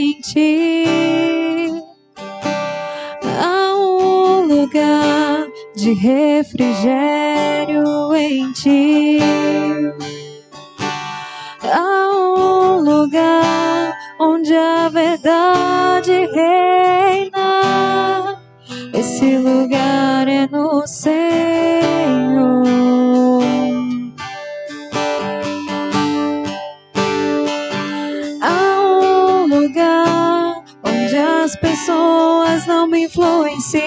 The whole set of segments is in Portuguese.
em ti. Há um lugar de refrigério em ti. Há um lugar onde a verdade reina. Esse lugar é no Senhor. Há um lugar onde as pessoas não me influenciam.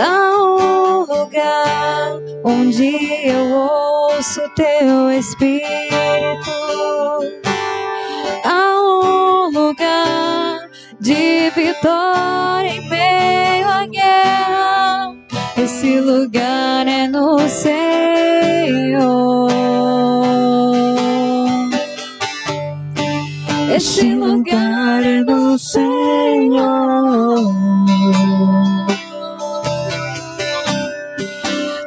Há um lugar onde eu ouço teu Espírito. Há um lugar de vitória em meio à guerra. Esse lugar é no Senhor. Esse lugar é no Senhor.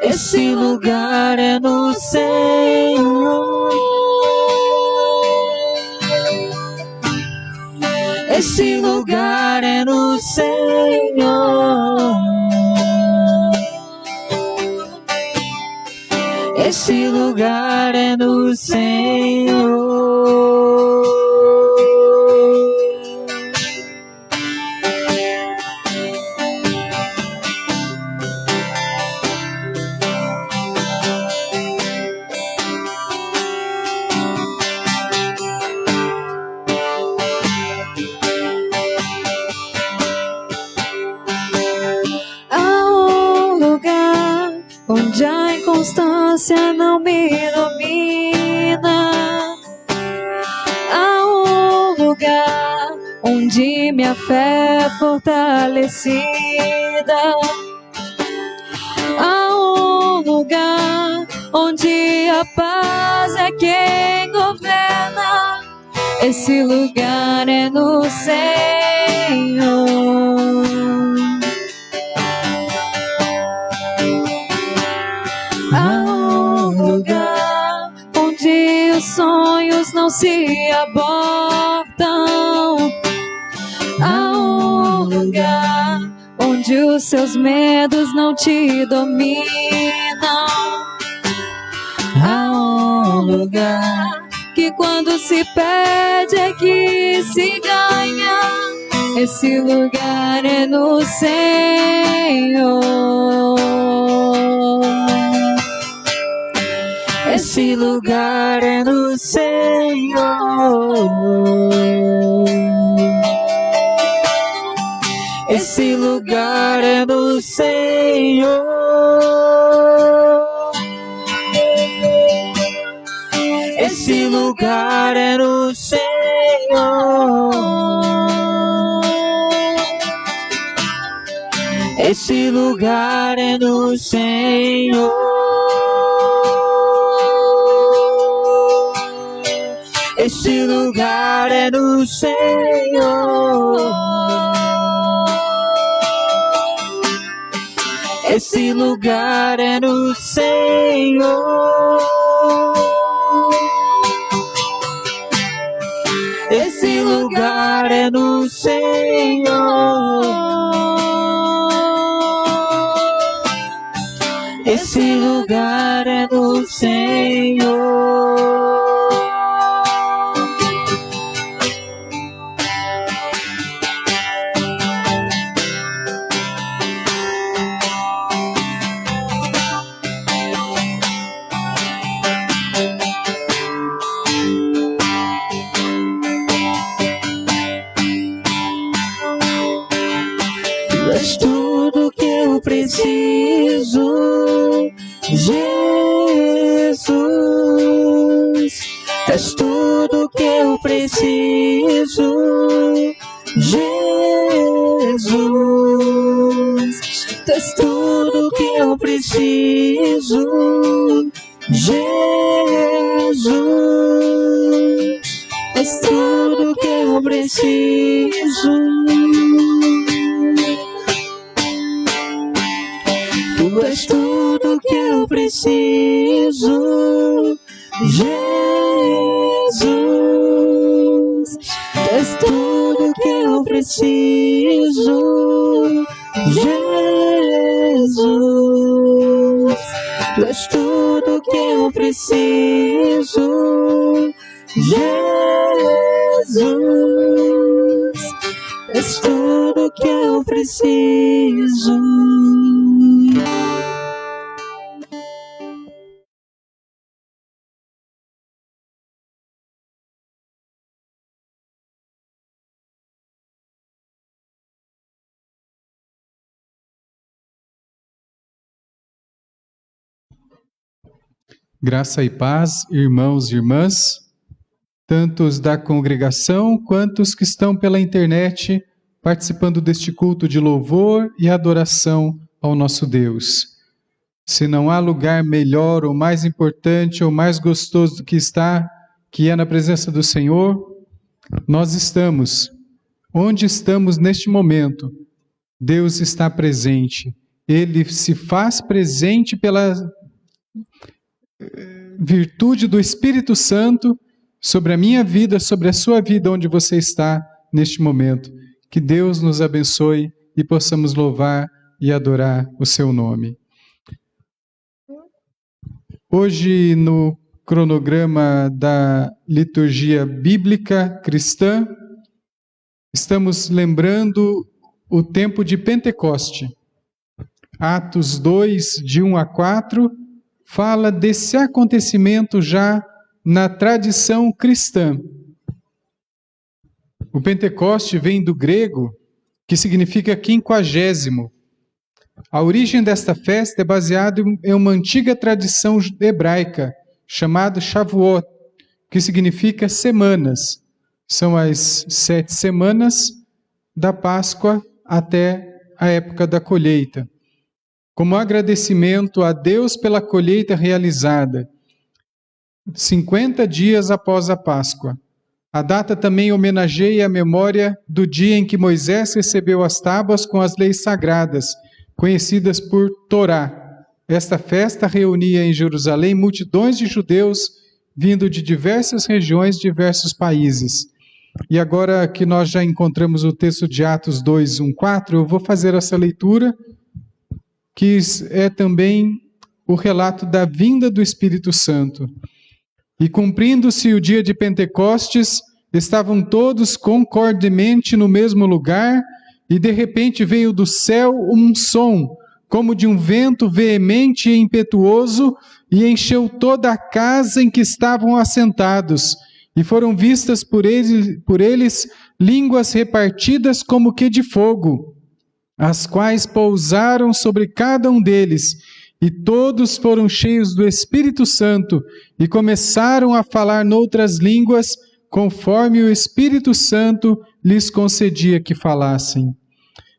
Esse lugar é no Senhor. Esse lugar é no Senhor. Esse lugar é no Senhor. Onde a inconstância não me domina. Há um lugar onde minha fé é fortalecida. Há um lugar onde a paz é quem governa. Esse lugar é no Senhor. Há um lugar onde os sonhos não se abortam. Há um lugar onde os seus medos não te dominam. Há um lugar que quando se perde é que se ganha. Esse lugar é no Senhor. Esse lugar é no Senhor. Esse lugar é no Senhor. Esse lugar é no Senhor. Esse lugar é no Senhor. Esse lugar é no Senhor. Esse lugar é no Senhor. Esse lugar é no Senhor. Esse lugar é no Senhor. És tudo que eu preciso, Jesus. És tudo que eu preciso, Jesus. És tudo que eu preciso, Jesus. És tudo que eu preciso. Tu és tudo que eu preciso, Jesus. preciso, Jesus. Tu és tudo que eu preciso, Jesus. Tu és tudo que eu preciso. Graça e paz, irmãos e irmãs, tantos da congregação quanto os que estão pela internet participando deste culto de louvor e adoração ao nosso Deus. Se não há lugar melhor ou mais importante ou mais gostoso do que estar, que é na presença do Senhor, nós estamos. Onde estamos neste momento? Deus está presente. Ele se faz presente pela virtude do Espírito Santo sobre a minha vida, sobre a sua vida, onde você está neste momento. Que Deus nos abençoe e possamos louvar e adorar o seu nome. Hoje, no cronograma da liturgia bíblica cristã, estamos lembrando o tempo de Pentecoste. Atos 2, de 1 a 4, fala desse acontecimento já na tradição cristã. O Pentecoste vem do grego, que significa 50º. A origem desta festa é baseada em uma antiga tradição hebraica, chamada Shavuot, que significa semanas. São as 7 semanas da Páscoa até a época da colheita. Como agradecimento a Deus pela colheita realizada, 50 dias após a Páscoa. A data também homenageia a memória do dia em que Moisés recebeu as tábuas com as leis sagradas, conhecidas por Torá. Esta festa reunia em Jerusalém multidões de judeus vindo de diversas regiões, diversos países. E agora que nós já encontramos o texto de Atos 2, 1, 4, eu vou fazer essa leitura, que é também o relato da vinda do Espírito Santo. E cumprindo-se o dia de Pentecostes, estavam todos concordemente no mesmo lugar, e de repente veio do céu um som, como de um vento veemente e impetuoso, e encheu toda a casa em que estavam assentados, e foram vistas por eles línguas repartidas como que de fogo, as quais pousaram sobre cada um deles, e todos foram cheios do Espírito Santo, e começaram a falar noutras línguas, conforme o Espírito Santo lhes concedia que falassem.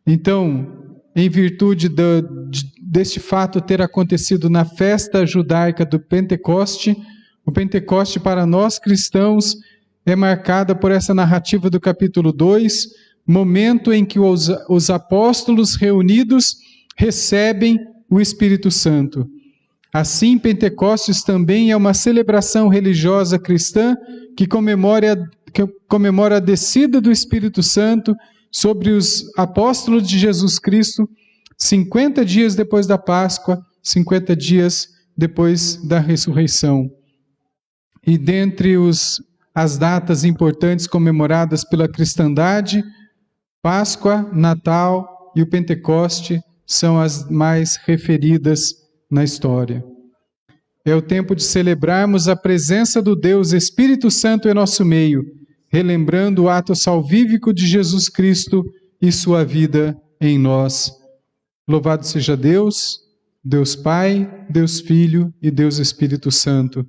Então, em virtude deste fato ter acontecido na festa judaica do Pentecoste, o Pentecoste para nós cristãos é marcada por essa narrativa do capítulo 2, momento em que os apóstolos reunidos recebem o Espírito Santo. Assim, Pentecostes também é uma celebração religiosa cristã que comemora a descida do Espírito Santo sobre os apóstolos de Jesus Cristo, 50 dias depois da Páscoa, 50 dias depois da ressurreição. E dentre as datas importantes comemoradas pela cristandade, Páscoa, Natal e o Pentecoste são as mais referidas na história. É o tempo de celebrarmos a presença do Deus Espírito Santo em nosso meio, relembrando o ato salvífico de Jesus Cristo e sua vida em nós. Louvado seja Deus, Deus Pai, Deus Filho e Deus Espírito Santo.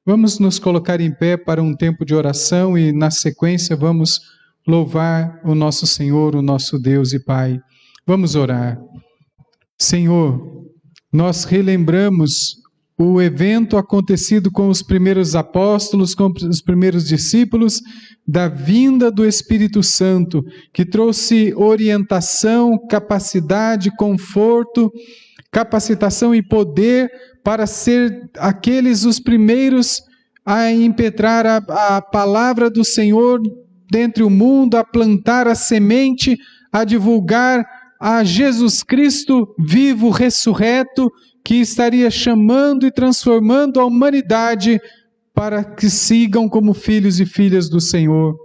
Vamos nos colocar em pé para um tempo de oração e, na sequência, vamos louvar o nosso Senhor, o nosso Deus e Pai. Vamos orar. Senhor, nós relembramos o evento acontecido com os primeiros apóstolos, com os primeiros discípulos, da vinda do Espírito Santo, que trouxe orientação, capacidade, conforto, capacitação e poder para ser aqueles os primeiros a impetrar a palavra do Senhor dentre o mundo, a plantar a semente, a divulgar a Jesus Cristo vivo, ressurreto, que estaria chamando e transformando a humanidade para que sigam como filhos e filhas do Senhor.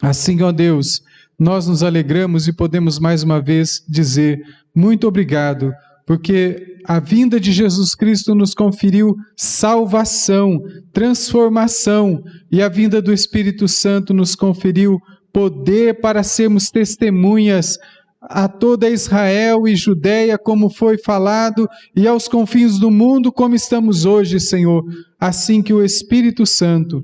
Assim, ó Deus, nós nos alegramos e podemos mais uma vez dizer muito obrigado, porque a vinda de Jesus Cristo nos conferiu salvação, transformação, e a vinda do Espírito Santo nos conferiu poder para sermos testemunhas a toda Israel e Judeia, como foi falado, e aos confins do mundo, como estamos hoje, Senhor. Assim que o Espírito Santo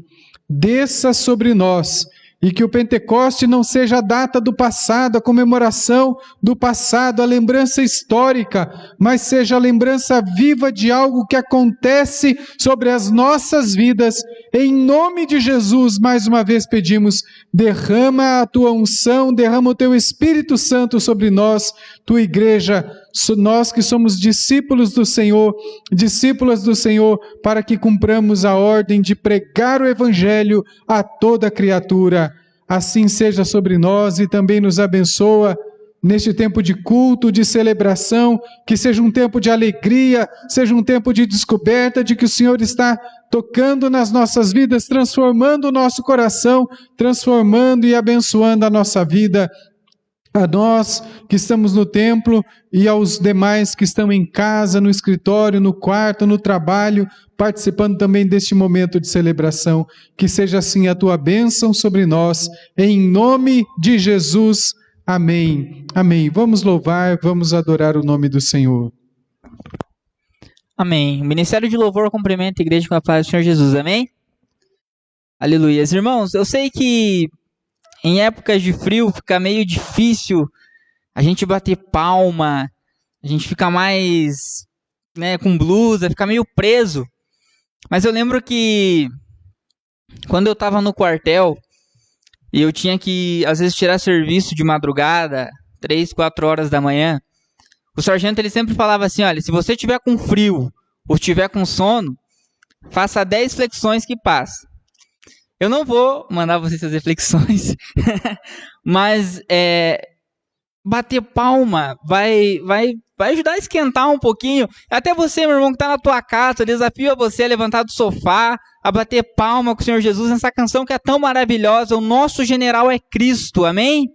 desça sobre nós, e que o Pentecoste não seja a data do passado, a comemoração do passado, a lembrança histórica, mas seja a lembrança viva de algo que acontece sobre as nossas vidas. Em nome de Jesus, mais uma vez pedimos, derrama a tua unção, derrama o teu Espírito Santo sobre nós, tua igreja, nós que somos discípulos do Senhor, discípulas do Senhor, para que cumpramos a ordem de pregar o Evangelho a toda criatura. Assim seja sobre nós e também nos abençoa neste tempo de culto, de celebração, que seja um tempo de alegria, seja um tempo de descoberta de que o Senhor está tocando nas nossas vidas, transformando o nosso coração, transformando e abençoando a nossa vida. A nós que estamos no templo e aos demais que estão em casa, no escritório, no quarto, no trabalho, participando também deste momento de celebração. Que seja assim a tua bênção sobre nós, em nome de Jesus. Amém. Amém. Vamos louvar, vamos adorar o nome do Senhor. Amém. O Ministério de Louvor cumprimenta a igreja com a paz do Senhor Jesus. Amém? Aleluia. Irmãos, eu sei que em épocas de frio fica meio difícil a gente bater palma, a gente fica mais, com blusa, fica meio preso. Mas eu lembro que quando eu estava no quartel e eu tinha que, às vezes, tirar serviço de madrugada, 3, 4 horas da manhã, o sargento ele sempre falava assim, olha, se você tiver com frio ou tiver com sono, faça 10 flexões que passa. Eu não vou mandar vocês fazer flexões, mas bater palma vai ajudar a esquentar um pouquinho. Até você, meu irmão, que está na tua casa, desafio a você a levantar do sofá, a bater palma com o Senhor Jesus nessa canção que é tão maravilhosa. O nosso general é Cristo, amém?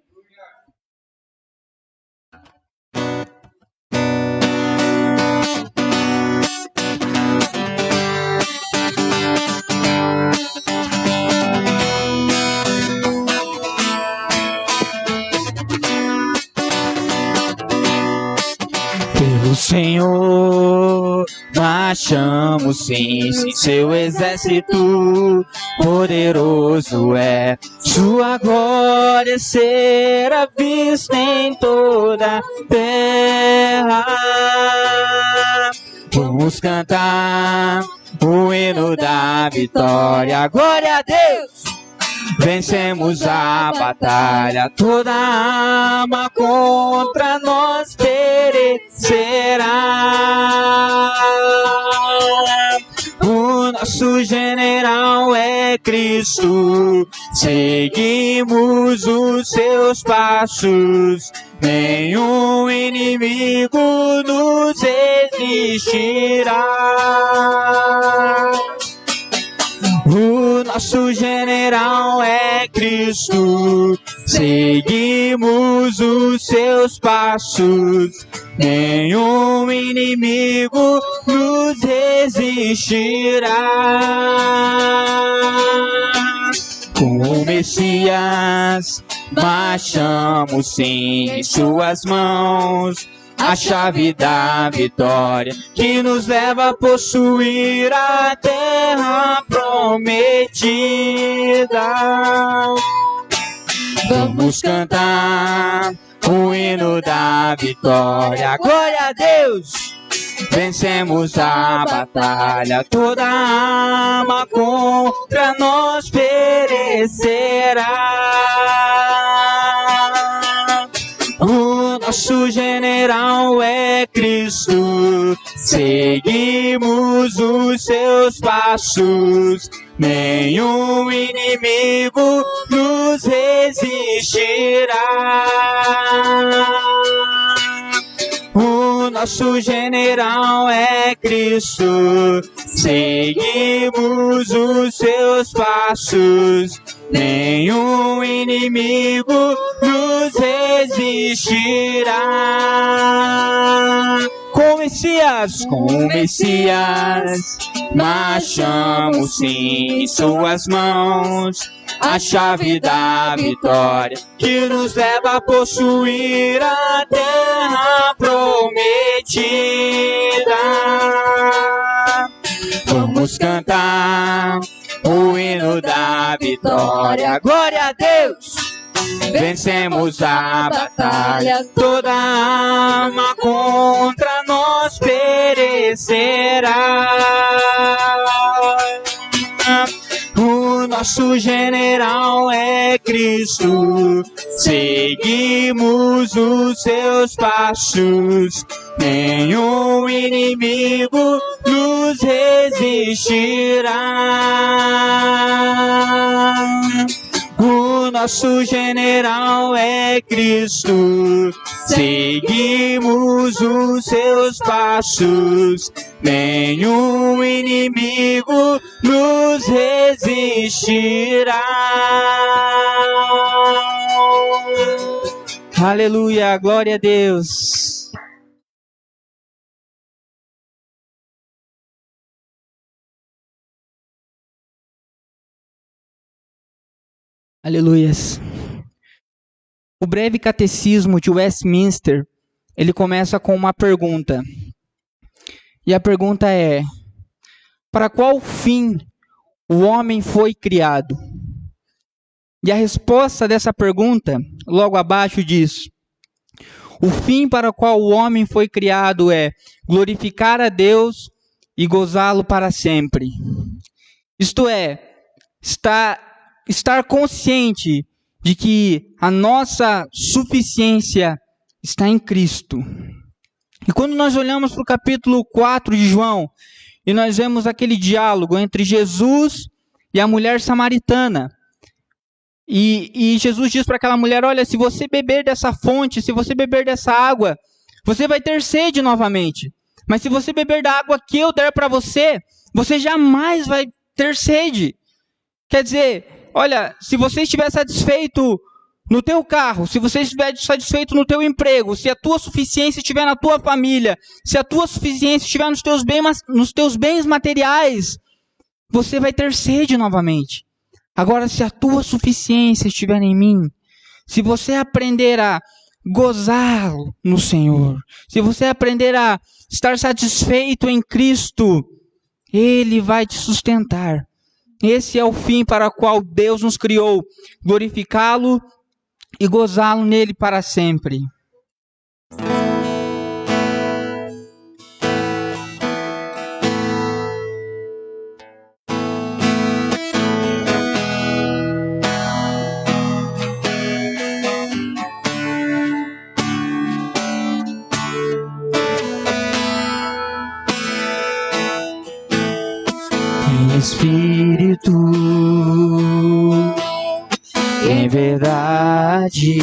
Pelo Senhor marchamos sim, seu exército poderoso é, sua glória será vista em toda a terra. Vamos cantar o hino da vitória, glória a Deus! Vencemos a batalha, toda arma contra nós perecerá. O nosso general é Cristo, seguimos os seus passos, nenhum inimigo nos resistirá. O nosso general é Cristo, seguimos os seus passos, nenhum inimigo nos resistirá. Com o Messias marchamos sim, em suas mãos a chave da vitória que nos leva a possuir a terra prometida. Vamos cantar o hino da vitória, glória a Deus! Vencemos a batalha, toda arma contra nós perecerá. O nosso general é Cristo, seguimos os seus passos, nenhum inimigo nos existirá. O nosso general é Cristo, seguimos os seus passos, nenhum inimigo nos resistirá. Com o Messias, marchamos sim em suas mãos, a chave da vitória que nos leva a possuir a terra prometida. Vamos cantar o hino da vitória. Glória a Deus! Vencemos a batalha, toda arma contra nós perecerá. O nosso general é Cristo, seguimos os seus passos, nenhum inimigo nos resistirá. O nosso general é Cristo, seguimos os seus passos, nenhum inimigo nos resistirá. Aleluia, glória a Deus. Aleluias. O breve catecismo de Westminster, ele começa com uma pergunta. E a pergunta é: para qual fim o homem foi criado? E a resposta dessa pergunta, logo abaixo diz: o fim para o qual o homem foi criado é glorificar a Deus e gozá-lo para sempre. Isto é, estar consciente de que a nossa suficiência está em Cristo. E quando nós olhamos para o capítulo 4 de João, e nós vemos aquele diálogo entre Jesus e a mulher samaritana, e Jesus diz para aquela mulher: olha, se você beber dessa fonte, se você beber dessa água, você vai ter sede novamente. Mas se você beber da água que eu der para você, você jamais vai ter sede. Quer dizer, olha, se você estiver satisfeito no teu carro, se você estiver satisfeito no teu emprego, se a tua suficiência estiver na tua família, se a tua suficiência estiver nos teus bens materiais, você vai ter sede novamente. Agora, se a tua suficiência estiver em mim, se você aprender a gozar no Senhor, se você aprender a estar satisfeito em Cristo, Ele vai te sustentar. Esse é o fim para o qual Deus nos criou, glorificá-lo e gozá-lo nele para sempre. Em espírito, em verdade,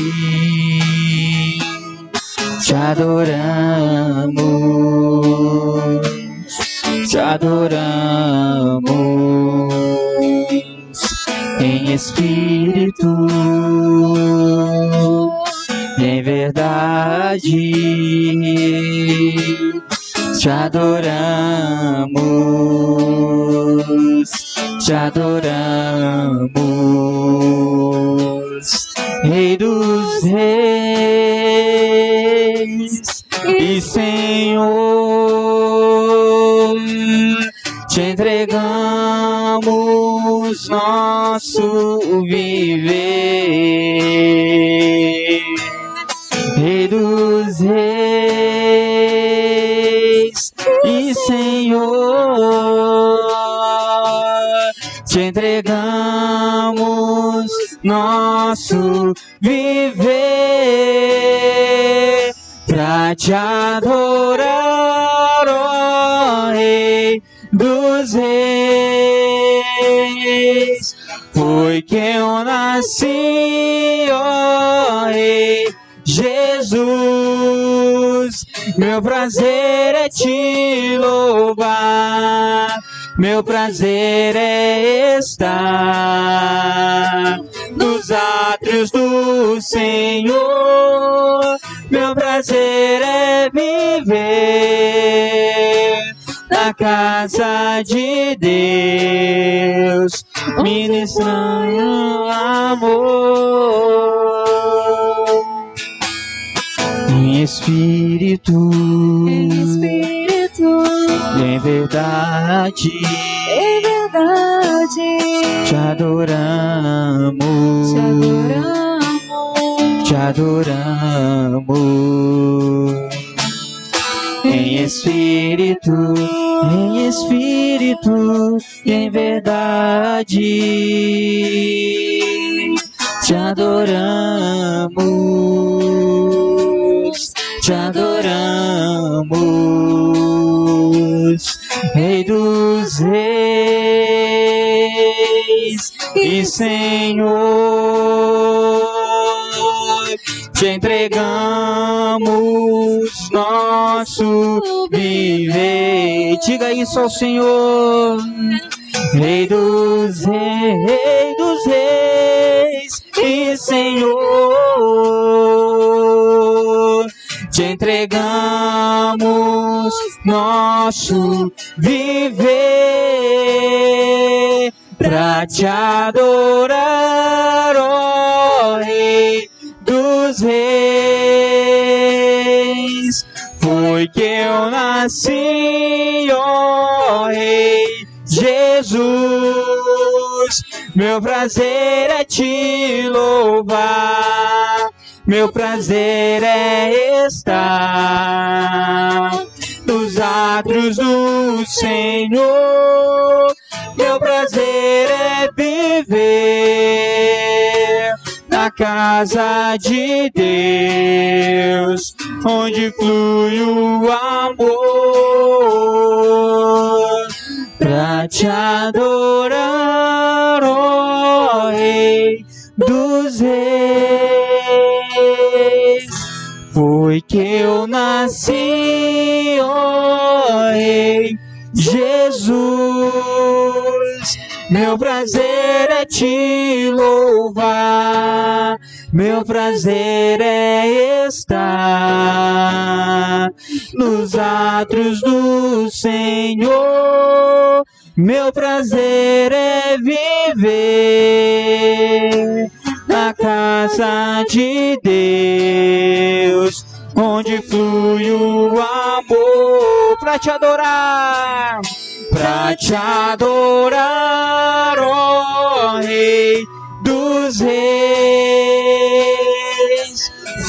te adoramos, te adoramos. Em espírito, em verdade, te adoramos, te adoramos, Rei dos Reis e Senhor, te entregamos nosso viver, Rei dos Reis e Senhor, te entregamos nosso viver pra te adorar, ó Rei dos Reis, foi que eu nasci nasci, ó Rei Jesus. Meu prazer é te louvar, meu prazer é estar nos átrios do Senhor. Meu prazer é viver na casa de Deus, ministrando amor. Em espírito, em verdade, te adoramos, te adoramos. Em espírito, e em verdade, te adoramos, te adoramos. Rei dos reis e Senhor, te entregamos nosso viver. Diga isso ao Senhor. Rei dos reis e Senhor, te entregamos nosso viver pra te adorar, ó Rei dos reis. Foi que eu nasci, ó Rei Jesus. Meu prazer é te louvar, meu prazer é estar nos átrios do Senhor. Meu prazer é viver na casa de Deus, onde flui o amor, pra te adorar, ó Rei dos reis. Foi que eu nasci, ó Rei Jesus. Meu prazer é te louvar, meu prazer é estar nos átrios do Senhor. Meu prazer é viver na casa de Deus, onde flui o amor, pra te adorar, pra te adorar, ó Rei dos reis.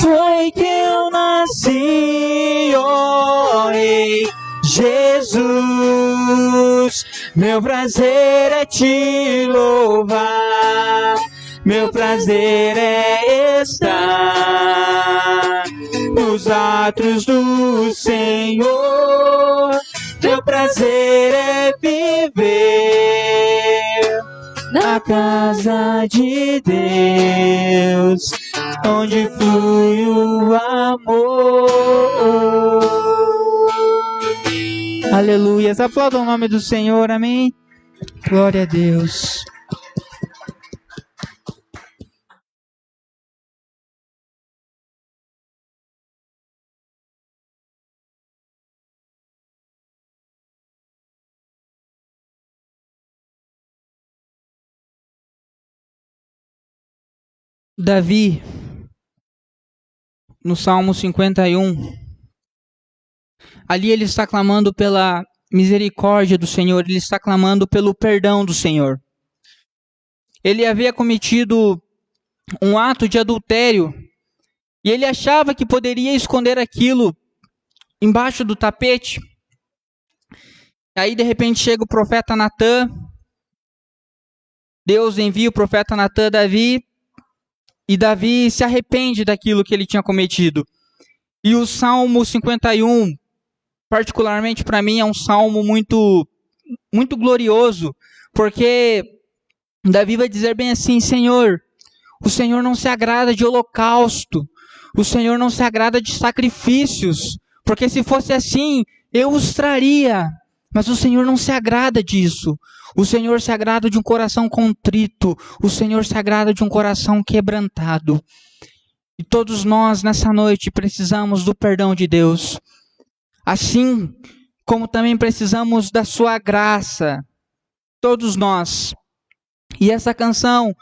Foi que eu nasci, ó Rei Jesus. Meu prazer é te louvar, meu prazer é estar nos átrios do Senhor. Meu prazer é viver na casa de Deus, onde flui o amor. Aleluia. Aplaudam o nome do Senhor, amém? Glória a Deus. Davi, no Salmo 51, ali ele está clamando pela misericórdia do Senhor, ele está clamando pelo perdão do Senhor. Ele havia cometido um ato de adultério e ele achava que poderia esconder aquilo embaixo do tapete. Aí de repente chega o profeta Natã, Deus envia o profeta Natã a Davi, e Davi se arrepende daquilo que ele tinha cometido. E o Salmo 51, particularmente para mim, é um salmo muito, muito glorioso, porque Davi vai dizer bem assim: Senhor, O Senhor não se agrada de holocausto. O Senhor não se agrada de sacrifícios. Porque se fosse assim, eu os traria. Mas o Senhor não se agrada disso. O Senhor se agrada de um coração contrito. O Senhor se agrada de um coração quebrantado. E todos nós, nessa noite, precisamos do perdão de Deus. Assim como também precisamos da sua graça. Todos nós. E essa canção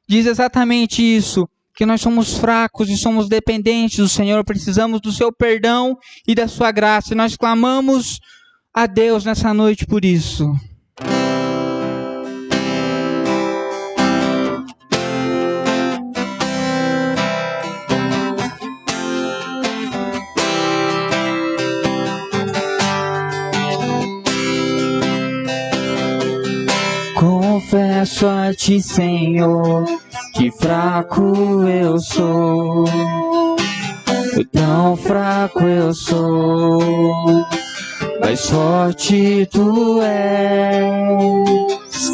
diz exatamente isso. Que nós somos fracos e somos dependentes do Senhor. Precisamos do seu perdão e da sua graça. E nós clamamos a Deus nessa noite por isso. Confesso a ti, Senhor, que fraco eu sou, tão fraco eu sou, mas forte tu és.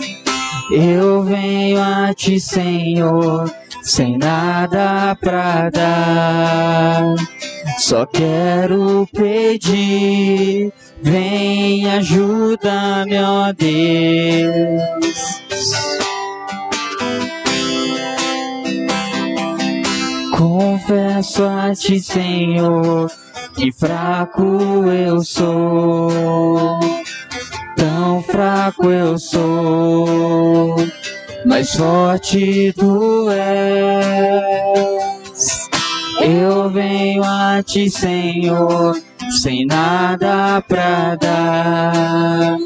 Eu venho a ti, Senhor, sem nada pra dar, só quero pedir, vem, ajuda-me, ó Deus. Confesso a ti, Senhor, que fraco eu sou, tão fraco eu sou, mas forte tu és. Eu venho a ti, Senhor, sem nada pra dar,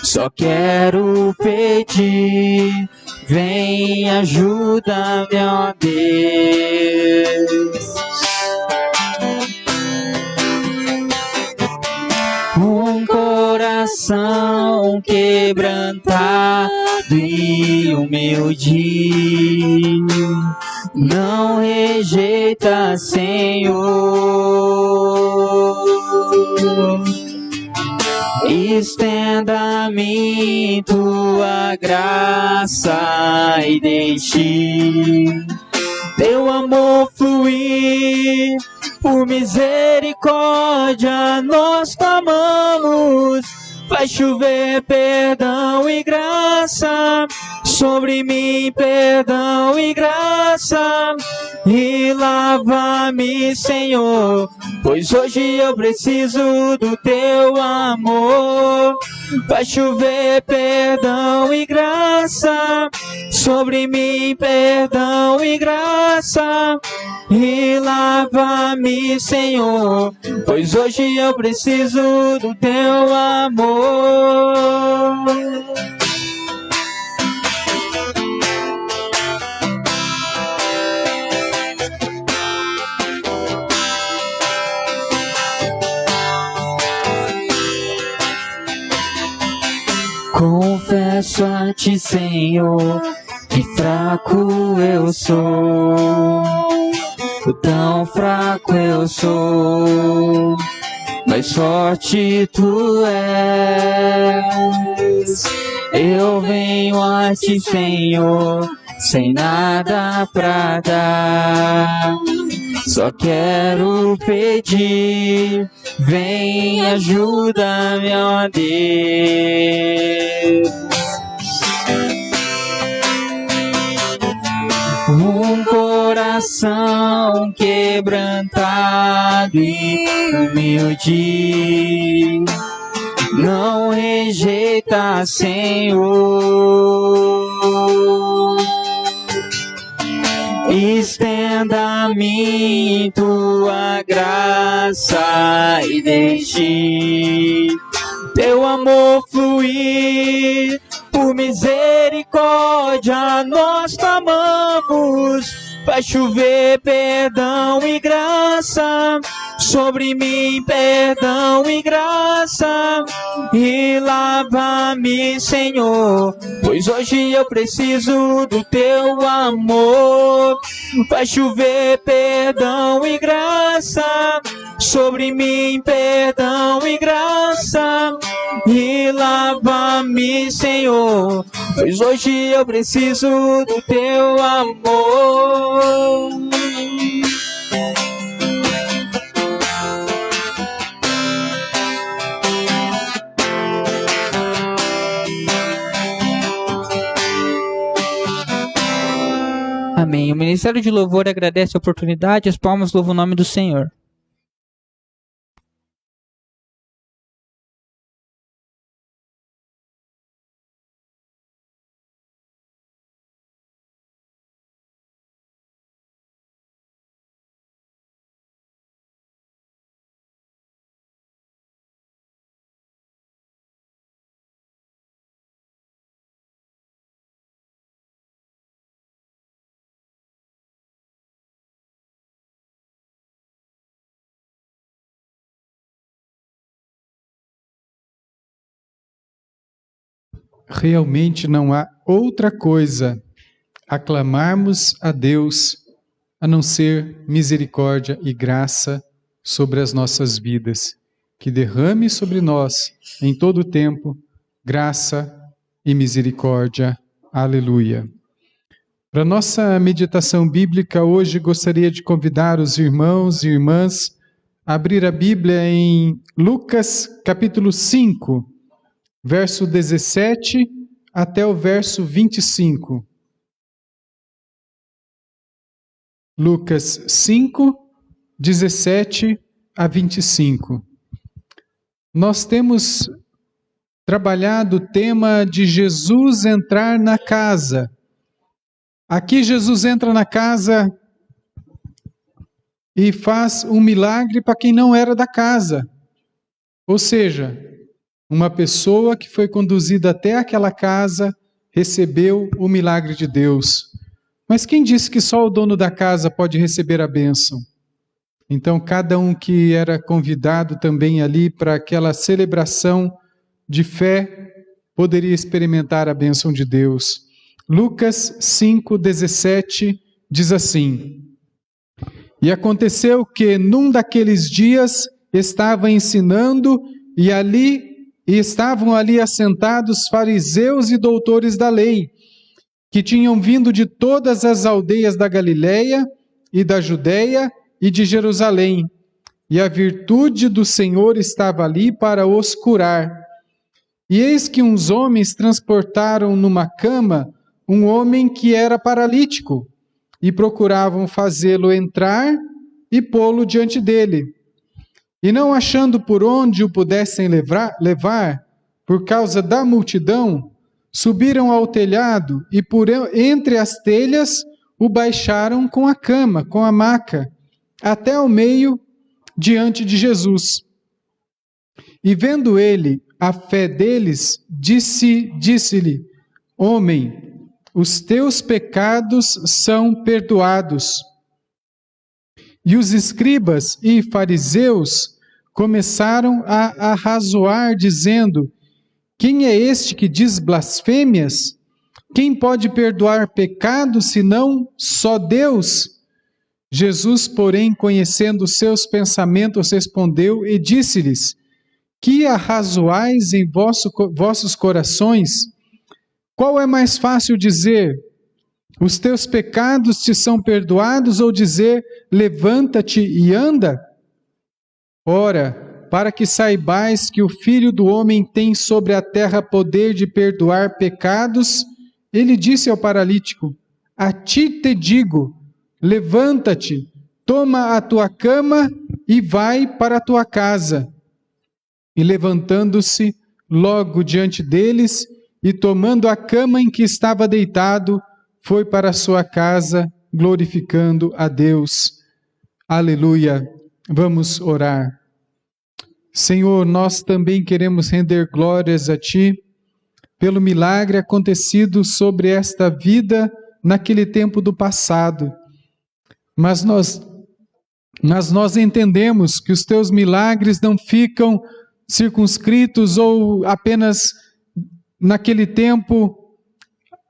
só quero pedir, vem, ajuda-me, ó Deus. Um coração quebrantado e humilde, não rejeita, Senhor. Estenda-me tua graça e deixe teu amor fluir. Por misericórdia nós clamamos, vai chover perdão e graça sobre mim, perdão e graça, e lava-me, Senhor, pois hoje eu preciso do teu amor. Vai chover perdão e graça sobre mim, perdão e graça, e lava-me, Senhor, pois hoje eu preciso do teu amor. Confesso a ti, Senhor, que fraco eu sou, tão fraco eu sou, mas forte tu és. Eu venho a ti, Senhor, sem nada pra dar, só quero pedir, vem, ajuda-me, ó Deus. Um coração quebrantado e humilde, não rejeita, Senhor. Estenda-me tua graça e deixe teu amor fluir. Por misericórdia nós clamamos, vai chover perdão e graça sobre mim, perdão e graça, e lava-me, Senhor, pois hoje eu preciso do teu amor. Vai chover perdão e graça sobre mim, perdão e graça, e lava-me, Senhor, pois hoje eu preciso do teu amor. Amém. O Ministério de Louvor agradece a oportunidade, as palmas louvam o nome do Senhor. Realmente não há outra coisa a clamarmos a Deus a não ser misericórdia e graça sobre as nossas vidas. Que derrame sobre nós, em todo o tempo, graça e misericórdia. Aleluia. Para nossa meditação bíblica hoje, gostaria de convidar os irmãos e irmãs a abrir a Bíblia em Lucas capítulo 5, verso 17 até o verso 25. Lucas 5, 17 a 25. Nós temos trabalhado o tema de Jesus entrar na casa. Aqui Jesus entra na casa e faz um milagre para quem não era da casa. Ou seja, uma pessoa que foi conduzida até aquela casa recebeu o milagre de Deus. Mas quem disse que só o dono da casa pode receber a bênção? Então, cada um que era convidado também ali para aquela celebração de fé poderia experimentar a bênção de Deus. Lucas 5:17 diz assim: E aconteceu que num daqueles dias estava ensinando e estavam ali assentados fariseus e doutores da lei, que tinham vindo de todas as aldeias da Galileia e da Judeia e de Jerusalém, e a virtude do Senhor estava ali para os curar. E eis que uns homens transportaram numa cama um homem que era paralítico, e procuravam fazê-lo entrar e pô-lo diante dele. E não achando por onde o pudessem levar, por causa da multidão, subiram ao telhado e por entre as telhas o baixaram com a cama, com a maca, até ao meio diante de Jesus. E vendo ele a fé deles, disse-lhe: Homem, os teus pecados são perdoados. E os escribas e fariseus começaram a arrazoar, dizendo: Quem é este que diz blasfêmias? Quem pode perdoar pecados, senão só Deus? Jesus, porém, conhecendo os seus pensamentos, respondeu e disse-lhes: Que arrazoais em vossos corações? Qual é mais fácil dizer: Os teus pecados te são perdoados, ou dizer: Levanta-te e anda? Ora, para que saibais que o Filho do Homem tem sobre a terra poder de perdoar pecados, ele disse ao paralítico: A ti te digo, levanta-te, toma a tua cama e vai para a tua casa. E levantando-se logo diante deles, e tomando a cama em que estava deitado, foi para a sua casa, glorificando a Deus. Aleluia. Vamos orar. Senhor, nós também queremos render glórias a Ti pelo milagre acontecido sobre esta vida naquele tempo do passado. Mas nós entendemos que os Teus milagres não ficam circunscritos ou apenas naquele tempo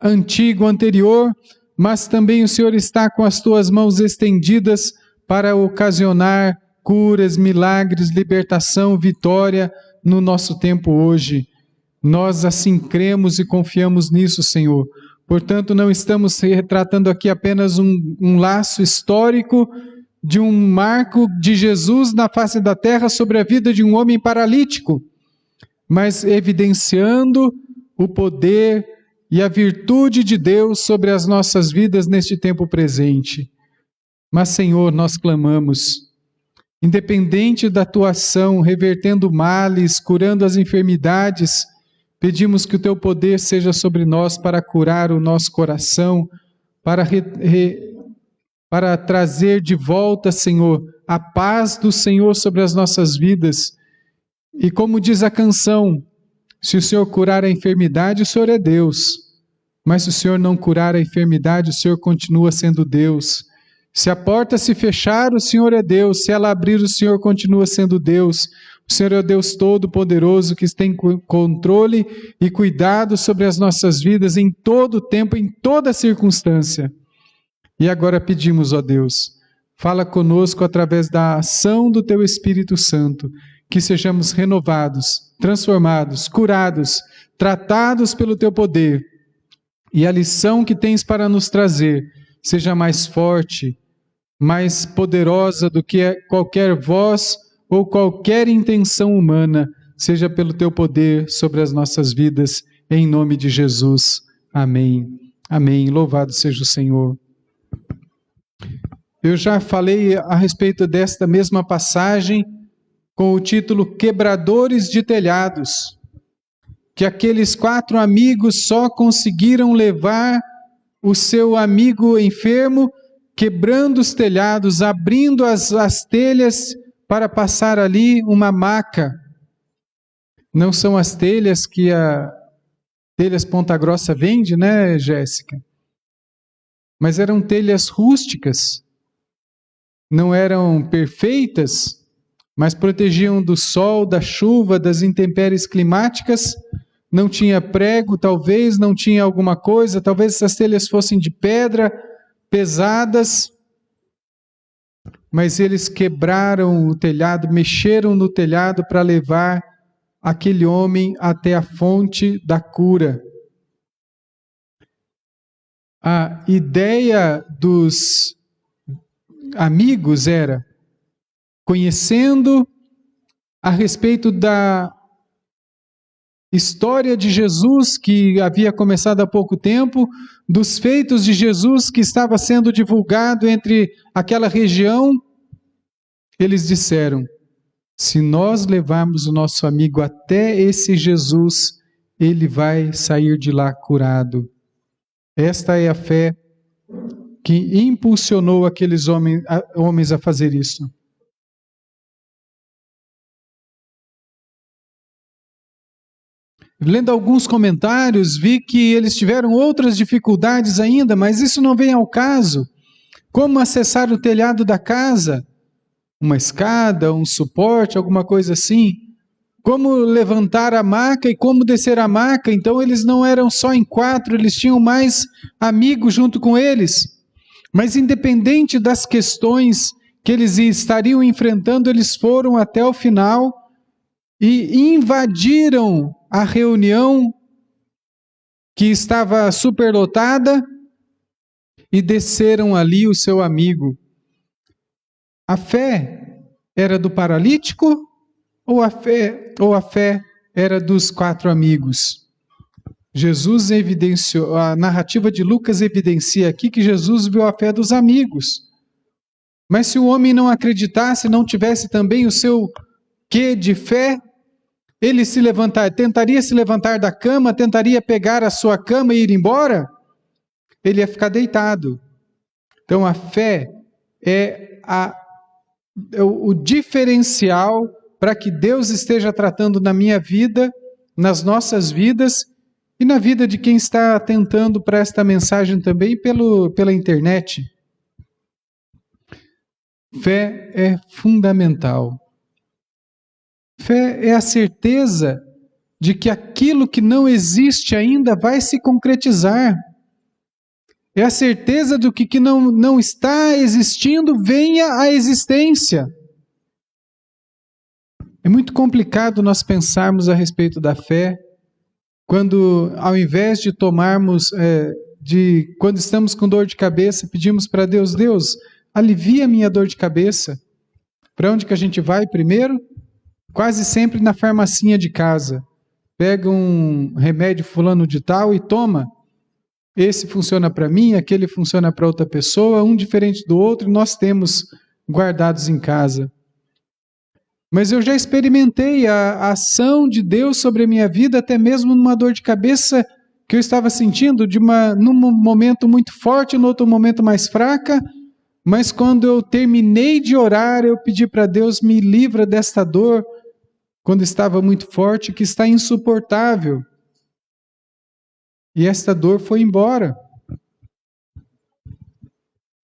antigo, anterior, mas também o Senhor está com as Tuas mãos estendidas para ocasionar curas, milagres, libertação, vitória no nosso tempo hoje. Nós assim cremos e confiamos nisso, Senhor. Portanto, não estamos retratando aqui apenas um laço histórico de um marco de Jesus na face da terra sobre a vida de um homem paralítico, mas evidenciando o poder e a virtude de Deus sobre as nossas vidas neste tempo presente. Mas, Senhor, nós clamamos, independente da tua ação, revertendo males, curando as enfermidades, pedimos que o teu poder seja sobre nós para curar o nosso coração, para trazer de volta, Senhor, a paz do Senhor sobre as nossas vidas. E como diz a canção, se o Senhor curar a enfermidade, o Senhor é Deus. Mas se o Senhor não curar a enfermidade, o Senhor continua sendo Deus. Se a porta se fechar, o Senhor é Deus. Se ela abrir, o Senhor continua sendo Deus. O Senhor é o Deus Todo-Poderoso que tem controle e cuidado sobre as nossas vidas em todo o tempo, em toda circunstância. E agora pedimos, ó Deus, fala conosco através da ação do Teu Espírito Santo, que sejamos renovados, transformados, curados, tratados pelo Teu poder. E a lição que tens para nos trazer seja mais forte, mais poderosa do que qualquer voz ou qualquer intenção humana, seja pelo Teu poder sobre as nossas vidas, em nome de Jesus. Amém. Amém. Louvado seja o Senhor. Eu já falei a respeito desta mesma passagem com o título Quebradores de Telhados, que aqueles 4 amigos só conseguiram levar o seu amigo enfermo, quebrando os telhados, abrindo as telhas para passar ali uma maca. Não são as telhas que a Telhas Ponta Grossa vende, né, Jéssica? Mas eram telhas rústicas. Não eram perfeitas, mas protegiam do sol, da chuva, das intempéries climáticas. Não tinha prego, talvez, não tinha alguma coisa, talvez essas telhas fossem de pedra, pesadas, mas eles quebraram o telhado, mexeram no telhado para levar aquele homem até a fonte da cura. A ideia dos amigos era, conhecendo a respeito da história de Jesus que havia começado há pouco tempo, dos feitos de Jesus que estava sendo divulgado entre aquela região, eles disseram, se nós levarmos o nosso amigo até esse Jesus, ele vai sair de lá curado. Esta é a fé que impulsionou aqueles homens a fazer isso. Lendo alguns comentários, vi que eles tiveram outras dificuldades ainda, mas isso não vem ao caso. Como acessar o telhado da casa? Uma escada, um suporte, alguma coisa assim? Como levantar a maca e como descer a maca? Então eles não eram só em 4, eles tinham mais amigos junto com eles. Mas independente das questões que eles estariam enfrentando, eles foram até o final e invadiram a reunião que estava superlotada e desceram ali o seu amigo. A fé era do paralítico ou a fé era dos 4 amigos? Jesus evidenciou, a narrativa de Lucas evidencia aqui que Jesus viu a fé dos amigos. Mas se o homem não acreditasse, não tivesse também o seu quê de fé, ele tentaria se levantar da cama, tentaria pegar a sua cama e ir embora? Ele ia ficar deitado. Então a fé é o diferencial para que Deus esteja tratando na minha vida, nas nossas vidas e na vida de quem está atentando para esta mensagem também pela internet. Fé é fundamental. Fé é a certeza de que aquilo que não existe ainda vai se concretizar. É a certeza do que não está existindo venha à existência. É muito complicado nós pensarmos a respeito da fé, quando ao invés de tomarmos, quando estamos com dor de cabeça, pedimos para Deus, Deus, alivia a minha dor de cabeça. Para onde que a gente vai primeiro? Quase sempre na farmacinha de casa. Pega um remédio fulano de tal e toma. Esse funciona para mim, aquele funciona para outra pessoa, um diferente do outro, e nós temos guardados em casa. Mas eu já experimentei a ação de Deus sobre a minha vida, até mesmo numa dor de cabeça que eu estava sentindo, num momento muito forte, no outro momento mais fraca, mas quando eu terminei de orar, eu pedi para Deus, me livra desta dor, quando estava muito forte, que está insuportável. E esta dor foi embora.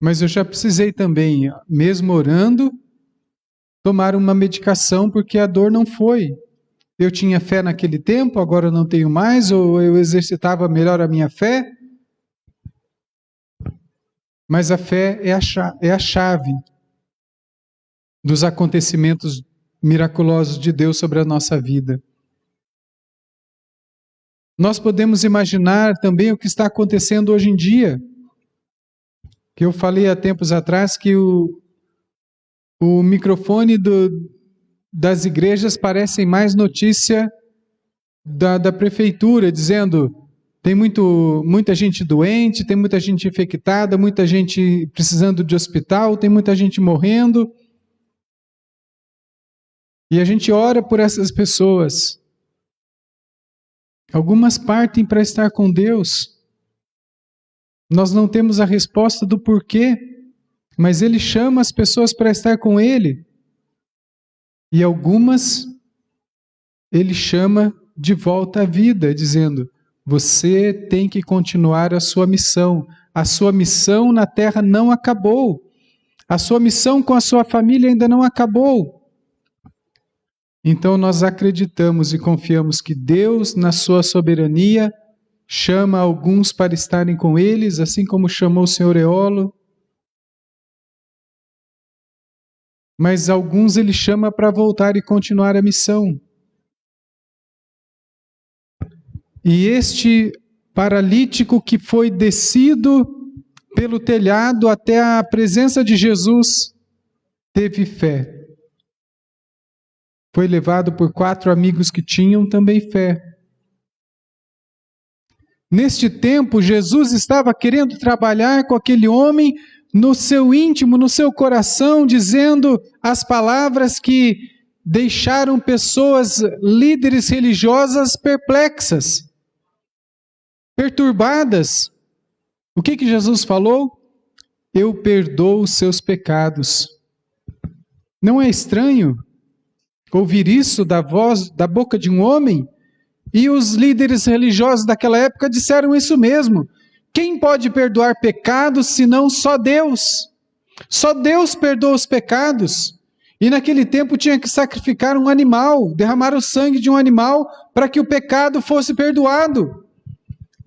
Mas eu já precisei também, mesmo orando, tomar uma medicação porque a dor não foi. Eu tinha fé naquele tempo, agora eu não tenho mais, ou eu exercitava melhor a minha fé. Mas a fé é a chave dos acontecimentos miraculosos de Deus sobre a nossa vida. Nós podemos imaginar também o que está acontecendo hoje em dia. Que eu falei há tempos atrás que o microfone das igrejas parecem mais notícia da prefeitura, dizendo tem muita gente doente, tem muita gente infectada, muita gente precisando de hospital, tem muita gente morrendo. E a gente ora por essas pessoas. Algumas partem para estar com Deus. Nós não temos a resposta do porquê, mas Ele chama as pessoas para estar com Ele. E algumas Ele chama de volta à vida, dizendo, você tem que continuar a sua missão. A sua missão na terra não acabou. A sua missão com a sua família ainda não acabou. Então nós acreditamos e confiamos que Deus, na sua soberania, chama alguns para estarem com eles, assim como chamou o Senhor Eolo. Mas alguns Ele chama para voltar e continuar a missão. E este paralítico que foi descido pelo telhado até a presença de Jesus, teve fé. Foi levado por 4 amigos que tinham também fé. Neste tempo, Jesus estava querendo trabalhar com aquele homem no seu íntimo, no seu coração, dizendo as palavras que deixaram pessoas, líderes religiosas, perplexas, perturbadas. O que Jesus falou? Eu perdoo os seus pecados. Não é estranho ouvir isso da boca de um homem? E os líderes religiosos daquela época disseram isso mesmo. Quem pode perdoar pecados senão só Deus? Só Deus perdoa os pecados. E naquele tempo tinha que sacrificar um animal, derramar o sangue de um animal para que o pecado fosse perdoado.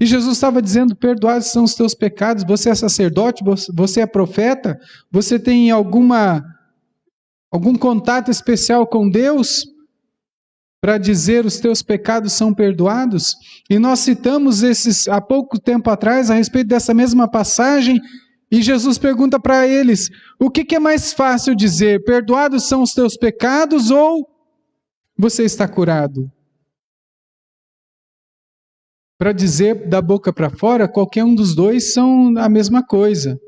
E Jesus estava dizendo, perdoados são os teus pecados, você é sacerdote, você é profeta, você tem algum contato especial com Deus para dizer os teus pecados são perdoados? E nós citamos há pouco tempo atrás a respeito dessa mesma passagem, e Jesus pergunta para eles, o que é mais fácil dizer, perdoados são os teus pecados ou você está curado? Para dizer da boca para fora, qualquer um dos dois são a mesma coisa.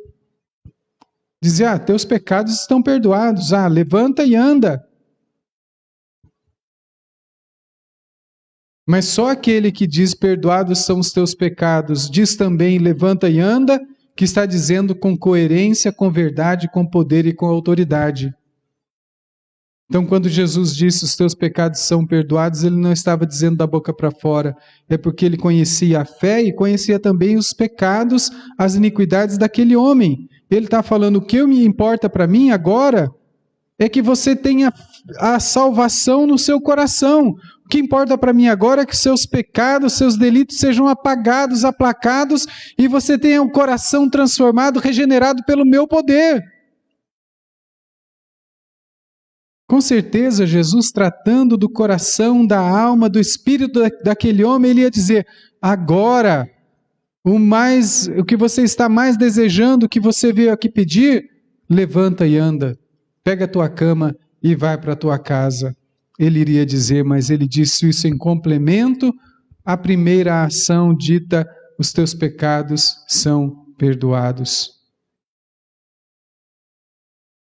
Dizer, teus pecados estão perdoados, levanta e anda. Mas só aquele que diz, perdoados são os teus pecados, diz também, levanta e anda, que está dizendo com coerência, com verdade, com poder e com autoridade. Então, quando Jesus disse, os teus pecados são perdoados, ele não estava dizendo da boca para fora, é porque ele conhecia a fé e conhecia também os pecados, as iniquidades daquele homem. Ele está falando, o que me importa para mim agora é que você tenha a salvação no seu coração. O que importa para mim agora é que seus pecados, seus delitos sejam apagados, aplacados, e você tenha um coração transformado, regenerado pelo meu poder. Com certeza, Jesus tratando do coração, da alma, do espírito daquele homem, ele ia dizer: agora, o que você está mais desejando, o que você veio aqui pedir, levanta e anda, pega a tua cama e vai para a tua casa. Ele iria dizer, mas ele disse isso em complemento à primeira ação dita: os teus pecados são perdoados.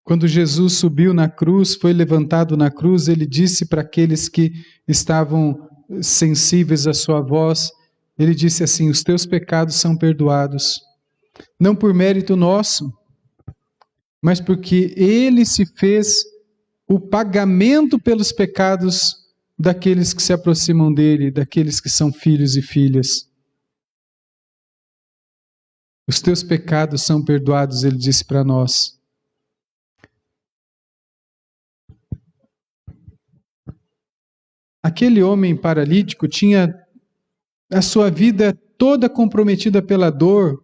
Quando Jesus subiu na cruz, foi levantado na cruz, ele disse para aqueles que estavam sensíveis à sua voz, ele disse assim: os teus pecados são perdoados. Não por mérito nosso, mas porque ele se fez o pagamento pelos pecados daqueles que se aproximam dele, daqueles que são filhos e filhas. Os teus pecados são perdoados, ele disse para nós. Aquele homem paralítico tinha a sua vida toda comprometida pela dor,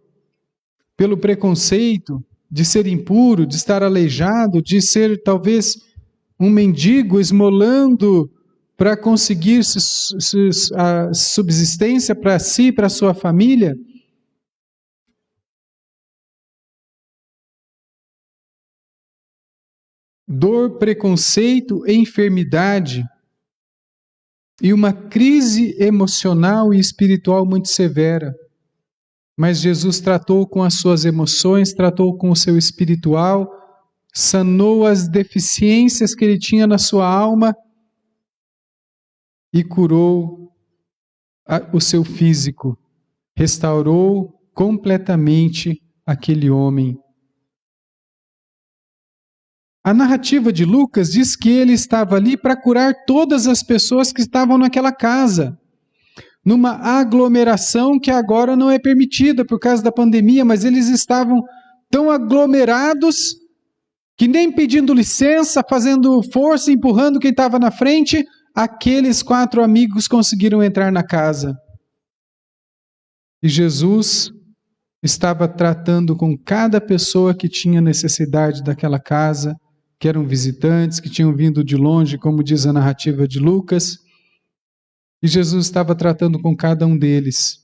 pelo preconceito de ser impuro, de estar aleijado, de ser talvez um mendigo esmolando para conseguir a subsistência para si e para sua família. Dor, preconceito e enfermidade. E uma crise emocional e espiritual muito severa. Mas Jesus tratou com as suas emoções, tratou com o seu espiritual, sanou as deficiências que ele tinha na sua alma e curou o seu físico. Restaurou completamente aquele homem. A narrativa de Lucas diz que ele estava ali para curar todas as pessoas que estavam naquela casa, numa aglomeração que agora não é permitida por causa da pandemia, mas eles estavam tão aglomerados que nem pedindo licença, fazendo força, empurrando quem estava na frente, aqueles 4 amigos conseguiram entrar na casa. E Jesus estava tratando com cada pessoa que tinha necessidade daquela casa, que eram visitantes, que tinham vindo de longe, como diz a narrativa de Lucas. E Jesus estava tratando com cada um deles.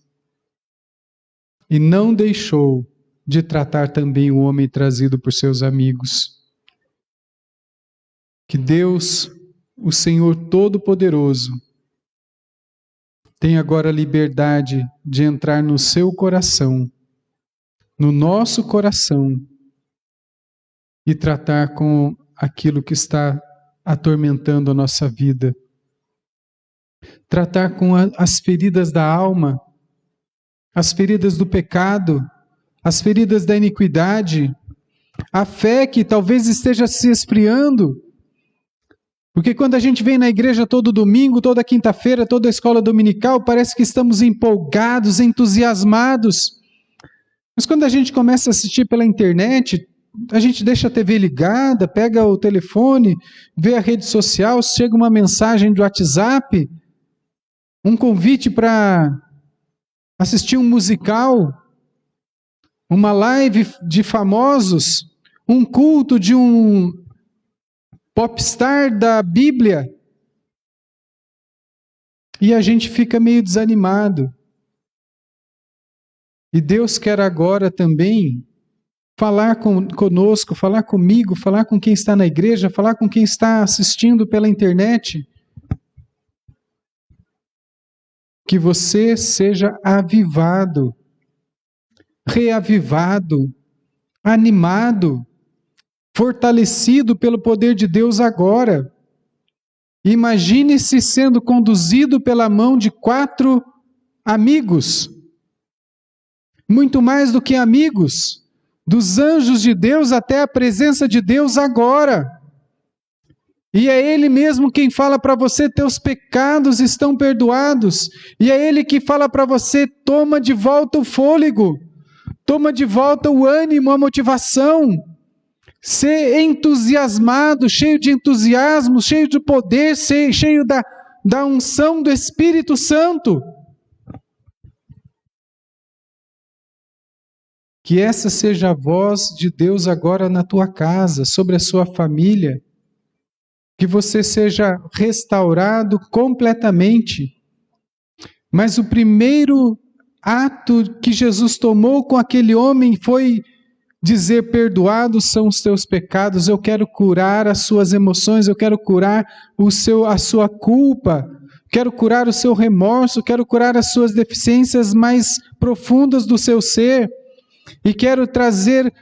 E não deixou de tratar também o homem trazido por seus amigos. Que Deus, o Senhor Todo-Poderoso, tenha agora a liberdade de entrar no seu coração, no nosso coração, e tratar com aquilo que está atormentando a nossa vida. Tratar com as feridas da alma, as feridas do pecado, as feridas da iniquidade, a fé que talvez esteja se esfriando. Porque quando a gente vem na igreja todo domingo, toda quinta-feira, toda escola dominical, parece que estamos empolgados, entusiasmados. Mas quando a gente começa a assistir pela internet, a gente deixa a TV ligada, pega o telefone, vê a rede social, chega uma mensagem do WhatsApp, um convite para assistir um musical, uma live de famosos, um culto de um popstar da Bíblia. E a gente fica meio desanimado. E Deus quer agora também falar conosco, falar comigo, falar com quem está na igreja, falar com quem está assistindo pela internet. Que você seja avivado, reavivado, animado, fortalecido pelo poder de Deus agora. Imagine-se sendo conduzido pela mão de 4 amigos, muito mais do que amigos, dos anjos de Deus até a presença de Deus agora. E é Ele mesmo quem fala para você: teus pecados estão perdoados. E é Ele que fala para você: toma de volta o fôlego, toma de volta o ânimo, a motivação. Ser entusiasmado, cheio de entusiasmo, cheio de poder, cheio da unção do Espírito Santo. Que essa seja a voz de Deus agora na tua casa, sobre a sua família. que você seja restaurado completamente. Mas o primeiro ato que Jesus tomou com aquele homem foi dizer: perdoados são os teus pecados, eu quero curar as suas emoções, eu quero curar a sua culpa, quero curar o seu remorso, quero curar as suas deficiências mais profundas do seu ser, e quero trazer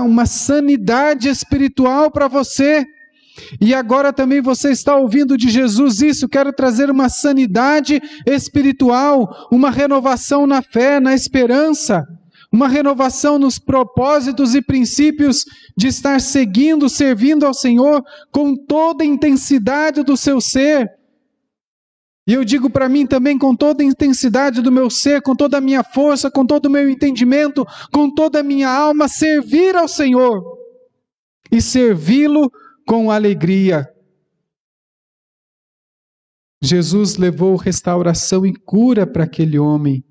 uma sanidade espiritual para você. E agora também você está ouvindo de Jesus isso: quero trazer uma sanidade espiritual, uma renovação na fé, na esperança, uma renovação nos propósitos e princípios de estar seguindo, servindo ao Senhor com toda a intensidade do seu ser. E eu digo para mim também, com toda a intensidade do meu ser, com toda a minha força, com todo o meu entendimento, com toda a minha alma, servir ao Senhor e servi-lo com alegria. Jesus levou restauração e cura para aquele homem.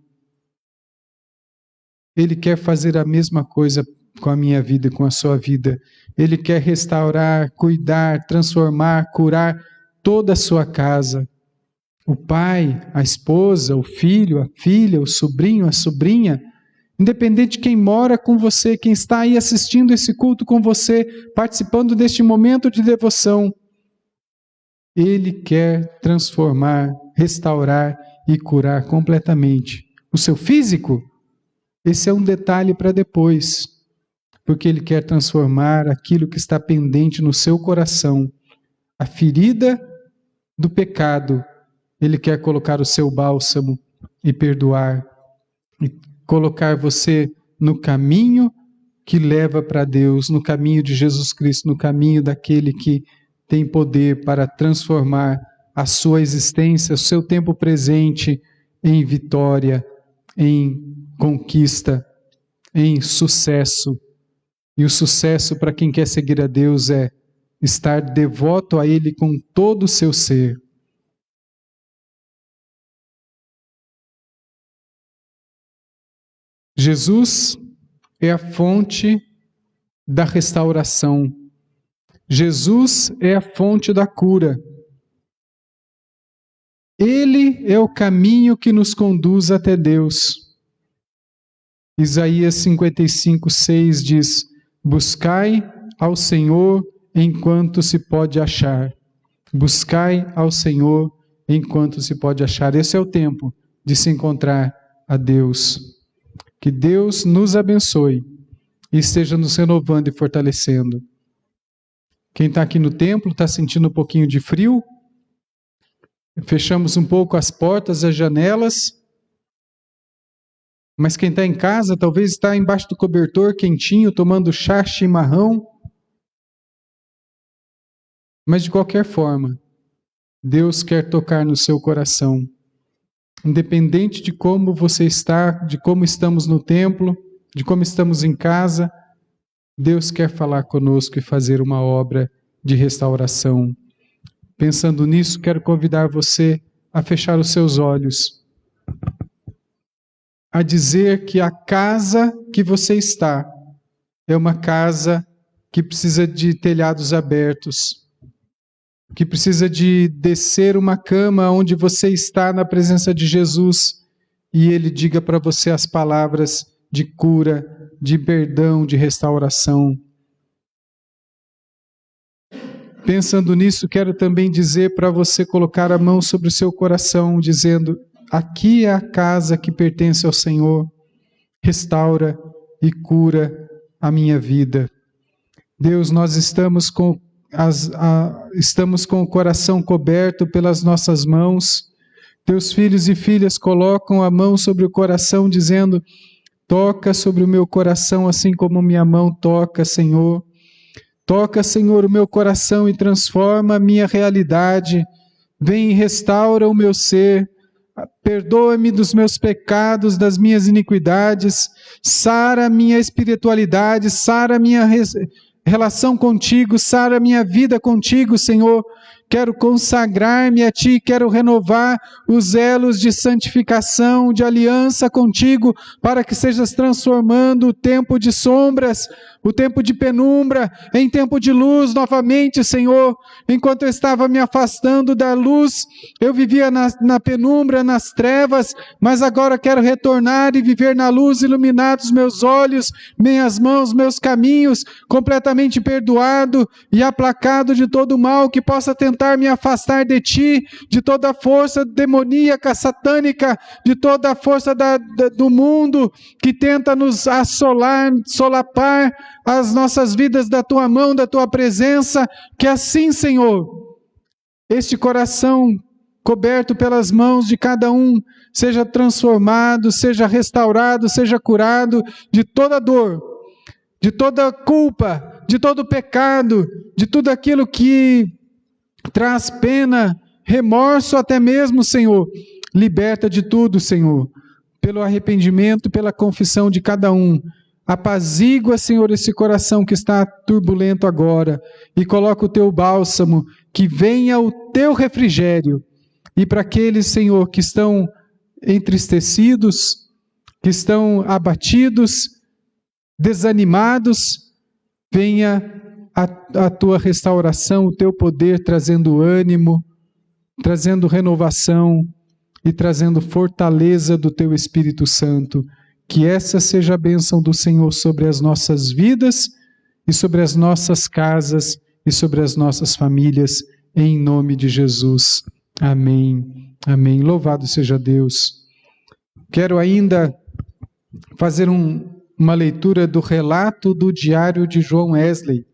Ele quer fazer a mesma coisa com a minha vida e com a sua vida. Ele quer restaurar, cuidar, transformar, curar toda a sua casa. O pai, a esposa, o filho, a filha, o sobrinho, a sobrinha, independente de quem mora com você, quem está aí assistindo esse culto com você, participando deste momento de devoção, Ele quer transformar, restaurar e curar completamente. O seu físico, esse é um detalhe para depois, porque Ele quer transformar aquilo que está pendente no seu coração. A ferida do pecado, Ele quer colocar o seu bálsamo e perdoar, e colocar você no caminho que leva para Deus, no caminho de Jesus Cristo, no caminho daquele que tem poder para transformar a sua existência, o seu tempo presente em vitória, em conquista, em sucesso. E o sucesso para quem quer seguir a Deus é estar devoto a Ele com todo o seu ser. Jesus é a fonte da restauração. Jesus é a fonte da cura. Ele é o caminho que nos conduz até Deus. Isaías 55:6 diz: buscai ao Senhor enquanto se pode achar. Buscai ao Senhor enquanto se pode achar. Esse é o tempo de se encontrar a Deus. Que Deus nos abençoe e esteja nos renovando e fortalecendo. Quem está aqui no templo está sentindo um pouquinho de frio. Fechamos um pouco as portas, as janelas. Mas quem está em casa talvez está embaixo do cobertor, quentinho, tomando chá, chimarrão. Mas de qualquer forma, Deus quer tocar no seu coração. Independente de como você está, de como estamos no templo, de como estamos em casa, Deus quer falar conosco e fazer uma obra de restauração. Pensando nisso, quero convidar você a fechar os seus olhos, a dizer que a casa que você está é uma casa que precisa de telhados abertos, que precisa de descer uma cama onde você está na presença de Jesus e Ele diga para você as palavras de cura, de perdão, de restauração. Pensando nisso, quero também dizer para você colocar a mão sobre o seu coração, dizendo: aqui é a casa que pertence ao Senhor, restaura e cura a minha vida. Deus, nós estamos com o coração coberto pelas nossas mãos. Teus filhos e filhas colocam a mão sobre o coração, dizendo: toca sobre o meu coração assim como minha mão toca, Senhor. Toca, Senhor, o meu coração e transforma a minha realidade. Vem e restaura o meu ser. Perdoa-me dos meus pecados, das minhas iniquidades. Sara a minha espiritualidade, sara a minha relação contigo, sara a minha vida contigo, Senhor. Quero consagrar-me a Ti, quero renovar os elos de santificação, de aliança contigo, para que sejas transformando o tempo de sombras o tempo de penumbra em tempo de luz novamente, Senhor. Enquanto eu estava me afastando da luz, eu vivia na penumbra, nas trevas, mas agora quero retornar e viver na luz, iluminados meus olhos, minhas mãos, meus caminhos, completamente perdoado e aplacado de todo o mal que possa tentar me afastar de Ti, de toda a força demoníaca, satânica, de toda a força do mundo que tenta nos assolar, solapar as nossas vidas da Tua mão, da Tua presença, que assim, Senhor, este coração coberto pelas mãos de cada um, seja transformado, seja restaurado, seja curado de toda dor, de toda culpa, de todo pecado, de tudo aquilo que traz pena, remorso até mesmo, Senhor. Liberta de tudo, Senhor, pelo arrependimento, pela confissão de cada um. Apazigua, Senhor, esse coração que está turbulento agora e coloca o Teu bálsamo, que venha o Teu refrigério. E para aqueles, Senhor, que estão entristecidos, que estão abatidos, desanimados, venha a Tua restauração, o Teu poder trazendo ânimo, trazendo renovação e trazendo fortaleza do Teu Espírito Santo. Que essa seja a bênção do Senhor sobre as nossas vidas e sobre as nossas casas e sobre as nossas famílias, em nome de Jesus. Amém. Amém. Louvado seja Deus. Quero ainda fazer uma leitura do relato do diário de João Wesley,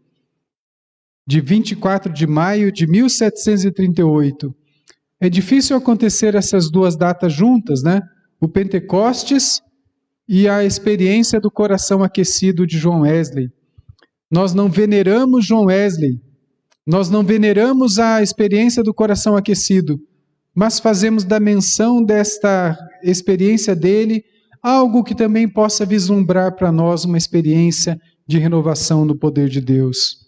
de 24 de maio de 1738. É difícil acontecer essas duas datas juntas, né? O Pentecostes e a experiência do coração aquecido de João Wesley. Nós não veneramos João Wesley, nós não veneramos a experiência do coração aquecido, mas fazemos da menção desta experiência dele algo que também possa vislumbrar para nós uma experiência de renovação no poder de Deus.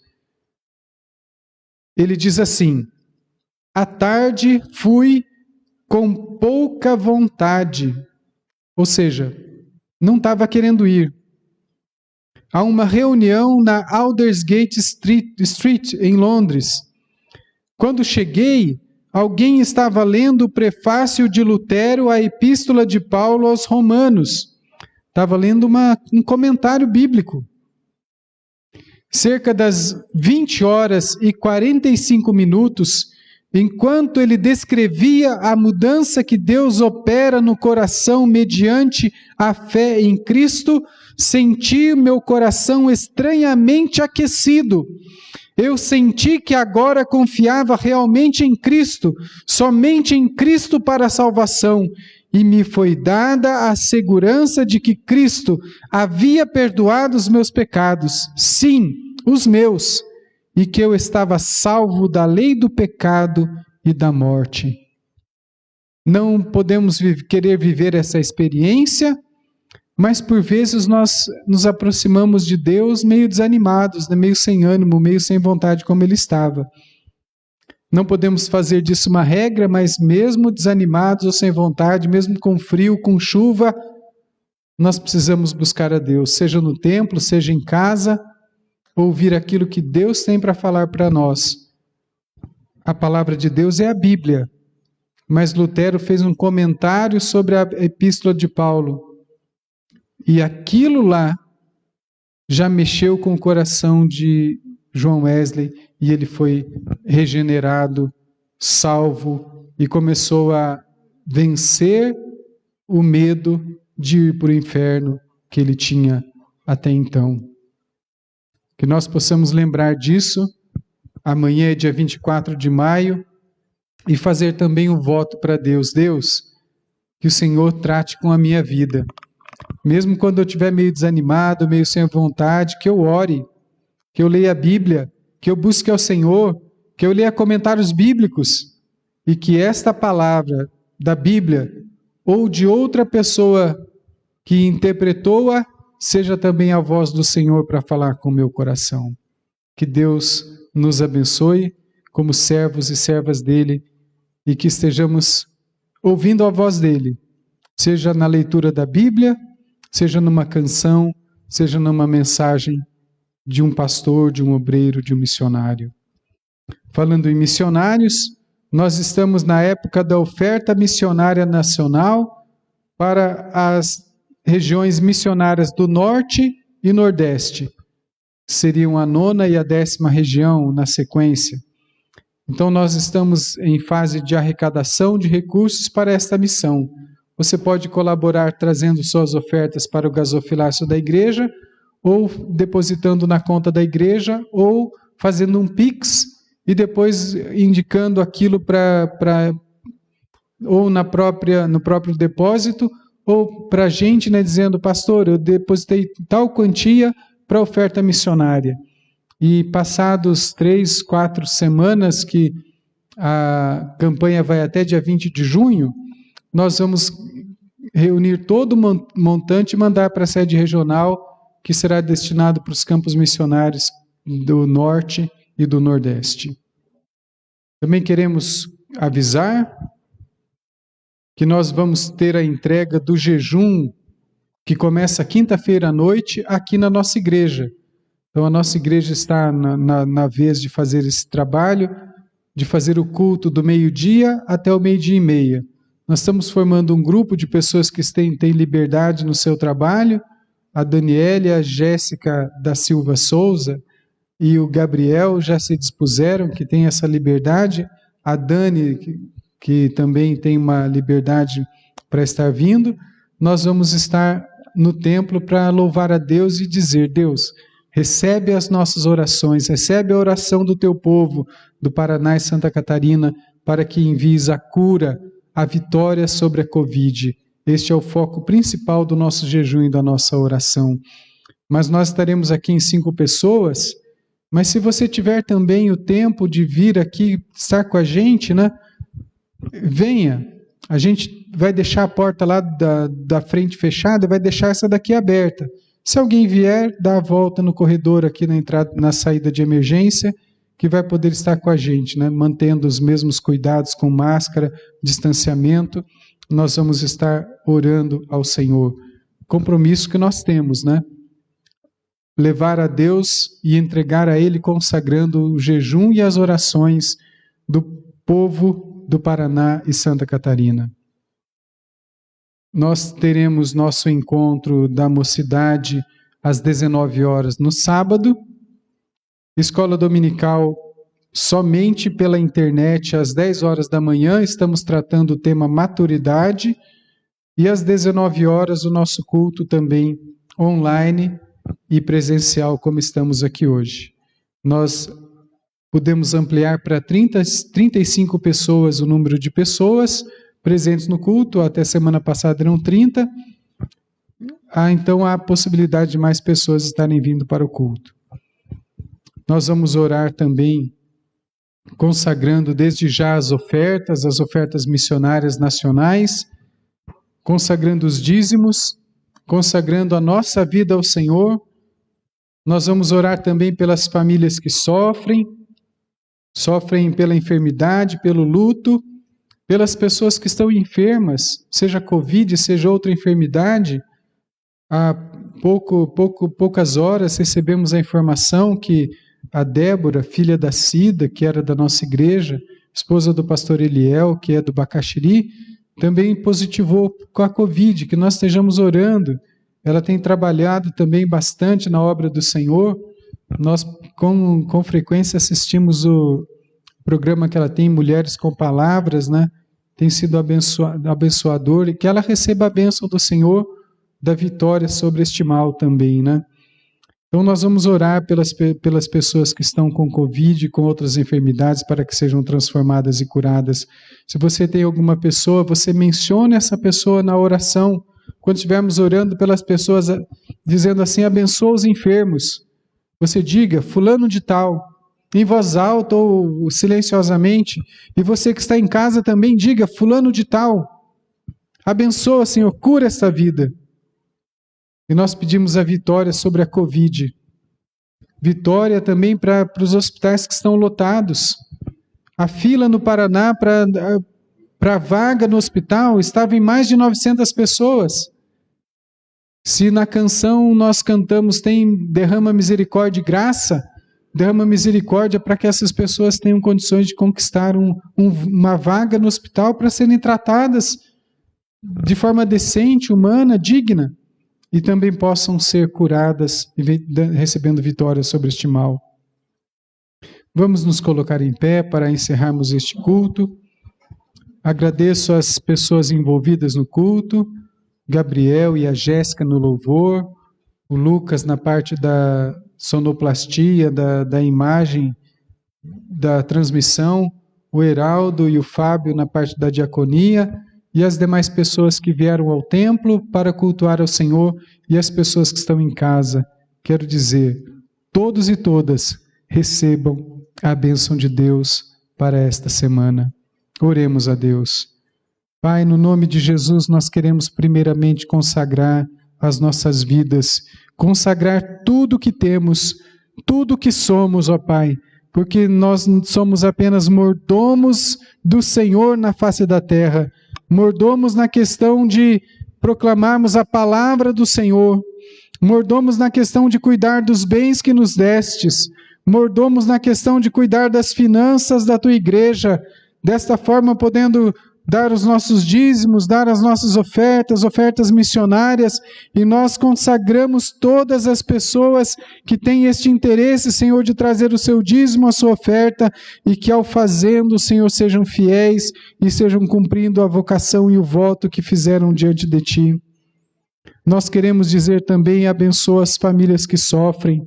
Ele diz assim: à tarde fui com pouca vontade, ou seja, não estava querendo ir, a uma reunião na Aldersgate Street, em Londres. Quando cheguei, alguém estava lendo o prefácio de Lutero à Epístola de Paulo aos Romanos. Estava lendo um comentário bíblico. Cerca das 20 horas e 45 minutos, enquanto ele descrevia a mudança que Deus opera no coração mediante a fé em Cristo, senti meu coração estranhamente aquecido. Eu senti que agora confiava realmente em Cristo, somente em Cristo para a salvação, e me foi dada a segurança de que Cristo havia perdoado os meus pecados, sim, os meus, e que eu estava salvo da lei do pecado e da morte. Não podemos querer viver essa experiência, mas por vezes nós nos aproximamos de Deus meio desanimados, meio sem ânimo, meio sem vontade como ele estava. Não podemos fazer disso uma regra, mas mesmo desanimados ou sem vontade, mesmo com frio, com chuva, nós precisamos buscar a Deus, seja no templo, seja em casa, ouvir aquilo que Deus tem para falar para nós. A palavra de Deus é a Bíblia, mas Lutero fez um comentário sobre a Epístola de Paulo, e aquilo lá já mexeu com o coração de João Wesley, e ele foi regenerado, salvo, e começou a vencer o medo de ir para o inferno que ele tinha até então. Que nós possamos lembrar disso. Amanhã é dia 24 de maio, e fazer também um voto para Deus. Deus, que o Senhor trate com a minha vida. Mesmo quando eu estiver meio desanimado, meio sem vontade, que eu ore, que eu leia a Bíblia, que eu busque ao Senhor, que eu leia comentários bíblicos, e que esta palavra da Bíblia, ou de outra pessoa que interpretou-a, seja também a voz do Senhor para falar com o meu coração. Que Deus nos abençoe como servos e servas dele, e que estejamos ouvindo a voz dele, seja na leitura da Bíblia, seja numa canção, seja numa mensagem de um pastor, de um obreiro, de um missionário. Falando em missionários, nós estamos na época da oferta missionária nacional para as regiões missionárias do Norte e Nordeste. Seriam a 9ª e a 10ª região na sequência. Então nós estamos em fase de arrecadação de recursos para esta missão. Você pode colaborar trazendo suas ofertas para o gasofilácio da igreja, ou depositando na conta da igreja, ou fazendo um Pix e depois indicando aquilo ou no próprio depósito, ou para a gente, né, dizendo: pastor, eu depositei tal quantia para a oferta missionária. E passados 3, 4 semanas, que a campanha vai até dia 20 de junho, nós vamos reunir todo o montante e mandar para a sede regional, que será destinado para os campos missionários do Norte e do Nordeste. Também queremos avisar que nós vamos ter a entrega do jejum, que começa quinta-feira à noite, aqui na nossa igreja. Então a nossa igreja está na vez de fazer esse trabalho, de fazer o culto do meio-dia até o 12:30. Nós estamos formando um grupo de pessoas que têm liberdade no seu trabalho. A Daniela, a Jéssica da Silva Souza e o Gabriel já se dispuseram, que tem essa liberdade. A Dani, que também tem uma liberdade para estar vindo. Nós vamos estar no templo para louvar a Deus e dizer: Deus, recebe as nossas orações, recebe a oração do teu povo, do Paraná e Santa Catarina, para que envies a cura, a vitória sobre a Covid. Este é o foco principal do nosso jejum e da nossa oração. Mas nós estaremos aqui em 5 pessoas, mas se você tiver também o tempo de vir aqui estar com a gente, né? Venha. A gente vai deixar a porta lá da frente fechada, vai deixar essa daqui aberta. Se alguém vier, dá a volta no corredor aqui na entrada, na saída de emergência, que vai poder estar com a gente, né? Mantendo os mesmos cuidados com máscara, distanciamento. Nós vamos estar orando ao Senhor. Compromisso que nós temos, né? Levar a Deus e entregar a Ele, consagrando o jejum e as orações do povo do Paraná e Santa Catarina. Nós teremos nosso encontro da mocidade às 19 horas no sábado. Escola dominical somente pela internet às 10 horas da manhã. Estamos tratando o tema maturidade. E às 19 horas o nosso culto também online e presencial, como estamos aqui hoje. Nós podemos ampliar para 35 pessoas o número de pessoas presentes no culto. Até semana passada eram 30. Então há a possibilidade de mais pessoas estarem vindo para o culto. Nós vamos orar também, consagrando desde já as ofertas missionárias nacionais, consagrando os dízimos, consagrando a nossa vida ao Senhor. Nós vamos orar também pelas famílias que sofrem pela enfermidade, pelo luto, pelas pessoas que estão enfermas, seja Covid, seja outra enfermidade. Há poucas horas recebemos a informação que a Débora, filha da Cida, que era da nossa igreja, esposa do pastor Eliel, que é do Bacaxiri, também positivou com a Covid, que nós estejamos orando. Ela tem trabalhado também bastante na obra do Senhor. Nós com frequência assistimos o programa que ela tem, Mulheres com Palavras, né? Tem sido abençoador, e que ela receba a bênção do Senhor, da vitória sobre este mal também, né? Então nós vamos orar pelas pessoas que estão com Covid e com outras enfermidades, para que sejam transformadas e curadas. Se você tem alguma pessoa, você mencione essa pessoa na oração. Quando estivermos orando pelas pessoas, dizendo assim: abençoa os enfermos, você diga fulano de tal, em voz alta ou silenciosamente. E você que está em casa também diga: fulano de tal, abençoa, Senhor, cura esta vida. E nós pedimos a vitória sobre a Covid. Vitória também para os hospitais que estão lotados. A fila no Paraná para a vaga no hospital estava em mais de 900 pessoas. Se na canção nós cantamos derrama misericórdia e graça, derrama misericórdia para que essas pessoas tenham condições de conquistar uma vaga no hospital para serem tratadas de forma decente, humana, digna, e também possam ser curadas e recebendo vitória sobre este mal. Vamos nos colocar em pé para encerrarmos este culto. Agradeço as pessoas envolvidas no culto, Gabriel e a Jéssica no louvor, o Lucas na parte da sonoplastia, da imagem, da transmissão, o Heraldo e o Fábio na parte da diaconia, e as demais pessoas que vieram ao templo para cultuar ao Senhor e as pessoas que estão em casa. Quero dizer, todos e todas recebam a bênção de Deus para esta semana. Oremos a Deus. Pai, no nome de Jesus, nós queremos primeiramente consagrar as nossas vidas, consagrar tudo que temos, tudo que somos, ó Pai, porque nós somos apenas mordomos do Senhor na face da terra, mordomos na questão de proclamarmos a palavra do Senhor, mordomos na questão de cuidar dos bens que nos destes, mordomos na questão de cuidar das finanças da Tua igreja, desta forma podendo dar os nossos dízimos, dar as nossas ofertas missionárias, e nós consagramos todas as pessoas que têm este interesse, Senhor, de trazer o seu dízimo, a sua oferta, e que ao fazendo, Senhor, sejam fiéis e sejam cumprindo a vocação e o voto que fizeram diante de Ti. Nós queremos dizer também, abençoa as famílias que sofrem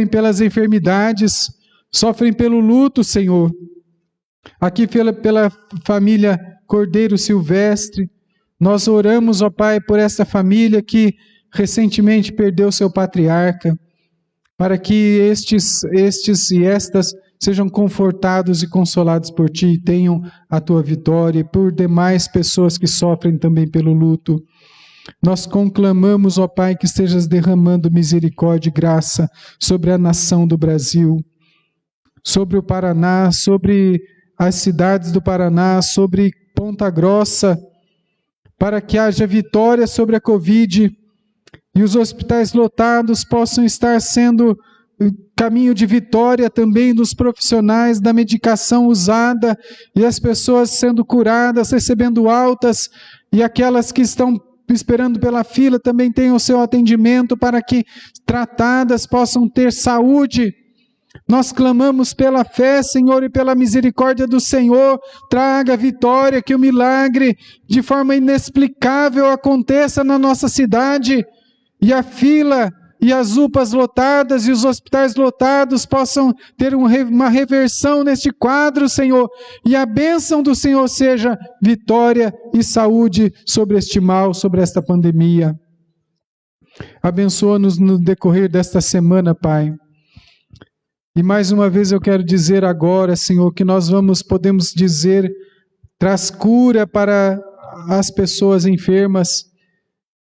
pelas enfermidades, sofrem pelo luto, Senhor. Aqui pela família Cordeiro Silvestre, nós oramos, ó Pai, por essa família que recentemente perdeu seu patriarca, para que estes e estas sejam confortados e consolados por Ti e tenham a Tua vitória, e por demais pessoas que sofrem também pelo luto. Nós conclamamos, ó Pai, que estejas derramando misericórdia e graça sobre a nação do Brasil, sobre o Paraná, sobre as cidades do Paraná, sobre Ponta Grossa, para que haja vitória sobre a Covid e os hospitais lotados possam estar sendo caminho de vitória também dos profissionais, da medicação usada, e as pessoas sendo curadas, recebendo altas, e aquelas que estão esperando pela fila também tenham o seu atendimento para que tratadas possam ter saúde. Nós clamamos pela fé, Senhor, e pela misericórdia do Senhor. Traga vitória, que o milagre de forma inexplicável aconteça na nossa cidade, e a fila e as UPAs lotadas e os hospitais lotados possam ter uma reversão neste quadro, Senhor, e a bênção do Senhor seja vitória e saúde sobre este mal, sobre esta pandemia. Abençoa-nos no decorrer desta semana, Pai. E mais uma vez eu quero dizer agora, Senhor, que nós podemos dizer, traz cura para as pessoas enfermas.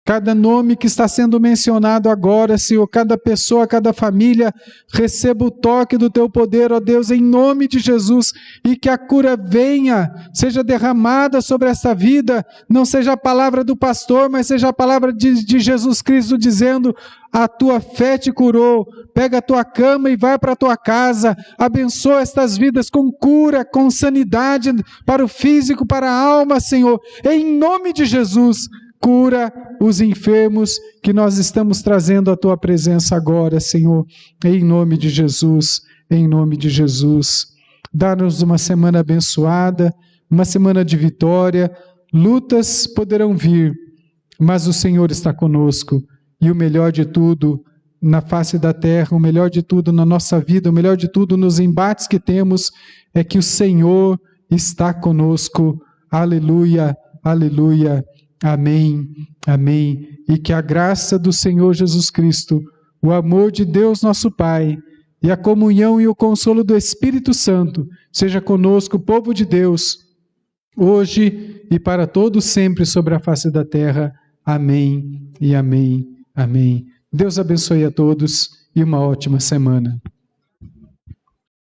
Cada nome que está sendo mencionado agora, Senhor, cada pessoa, cada família, receba o toque do Teu poder, ó Deus, em nome de Jesus, e que a cura venha, seja derramada sobre essa vida, não seja a palavra do pastor, mas seja a palavra de Jesus Cristo dizendo: a tua fé te curou, pega a tua cama e vai para a tua casa, abençoa estas vidas com cura, com sanidade para o físico, para a alma, Senhor, em nome de Jesus. Cura os enfermos que nós estamos trazendo à Tua presença agora, Senhor, em nome de Jesus, em nome de Jesus. Dá-nos uma semana abençoada, uma semana de vitória. Lutas poderão vir, mas o Senhor está conosco, e o melhor de tudo na face da terra, o melhor de tudo na nossa vida, o melhor de tudo nos embates que temos, é que o Senhor está conosco. Aleluia, aleluia. Amém, amém. E que a graça do Senhor Jesus Cristo, o amor de Deus nosso Pai, e a comunhão e o consolo do Espírito Santo seja conosco, povo de Deus, hoje e para todos sempre sobre a face da terra. Amém e amém, amém. Deus abençoe a todos e uma ótima semana.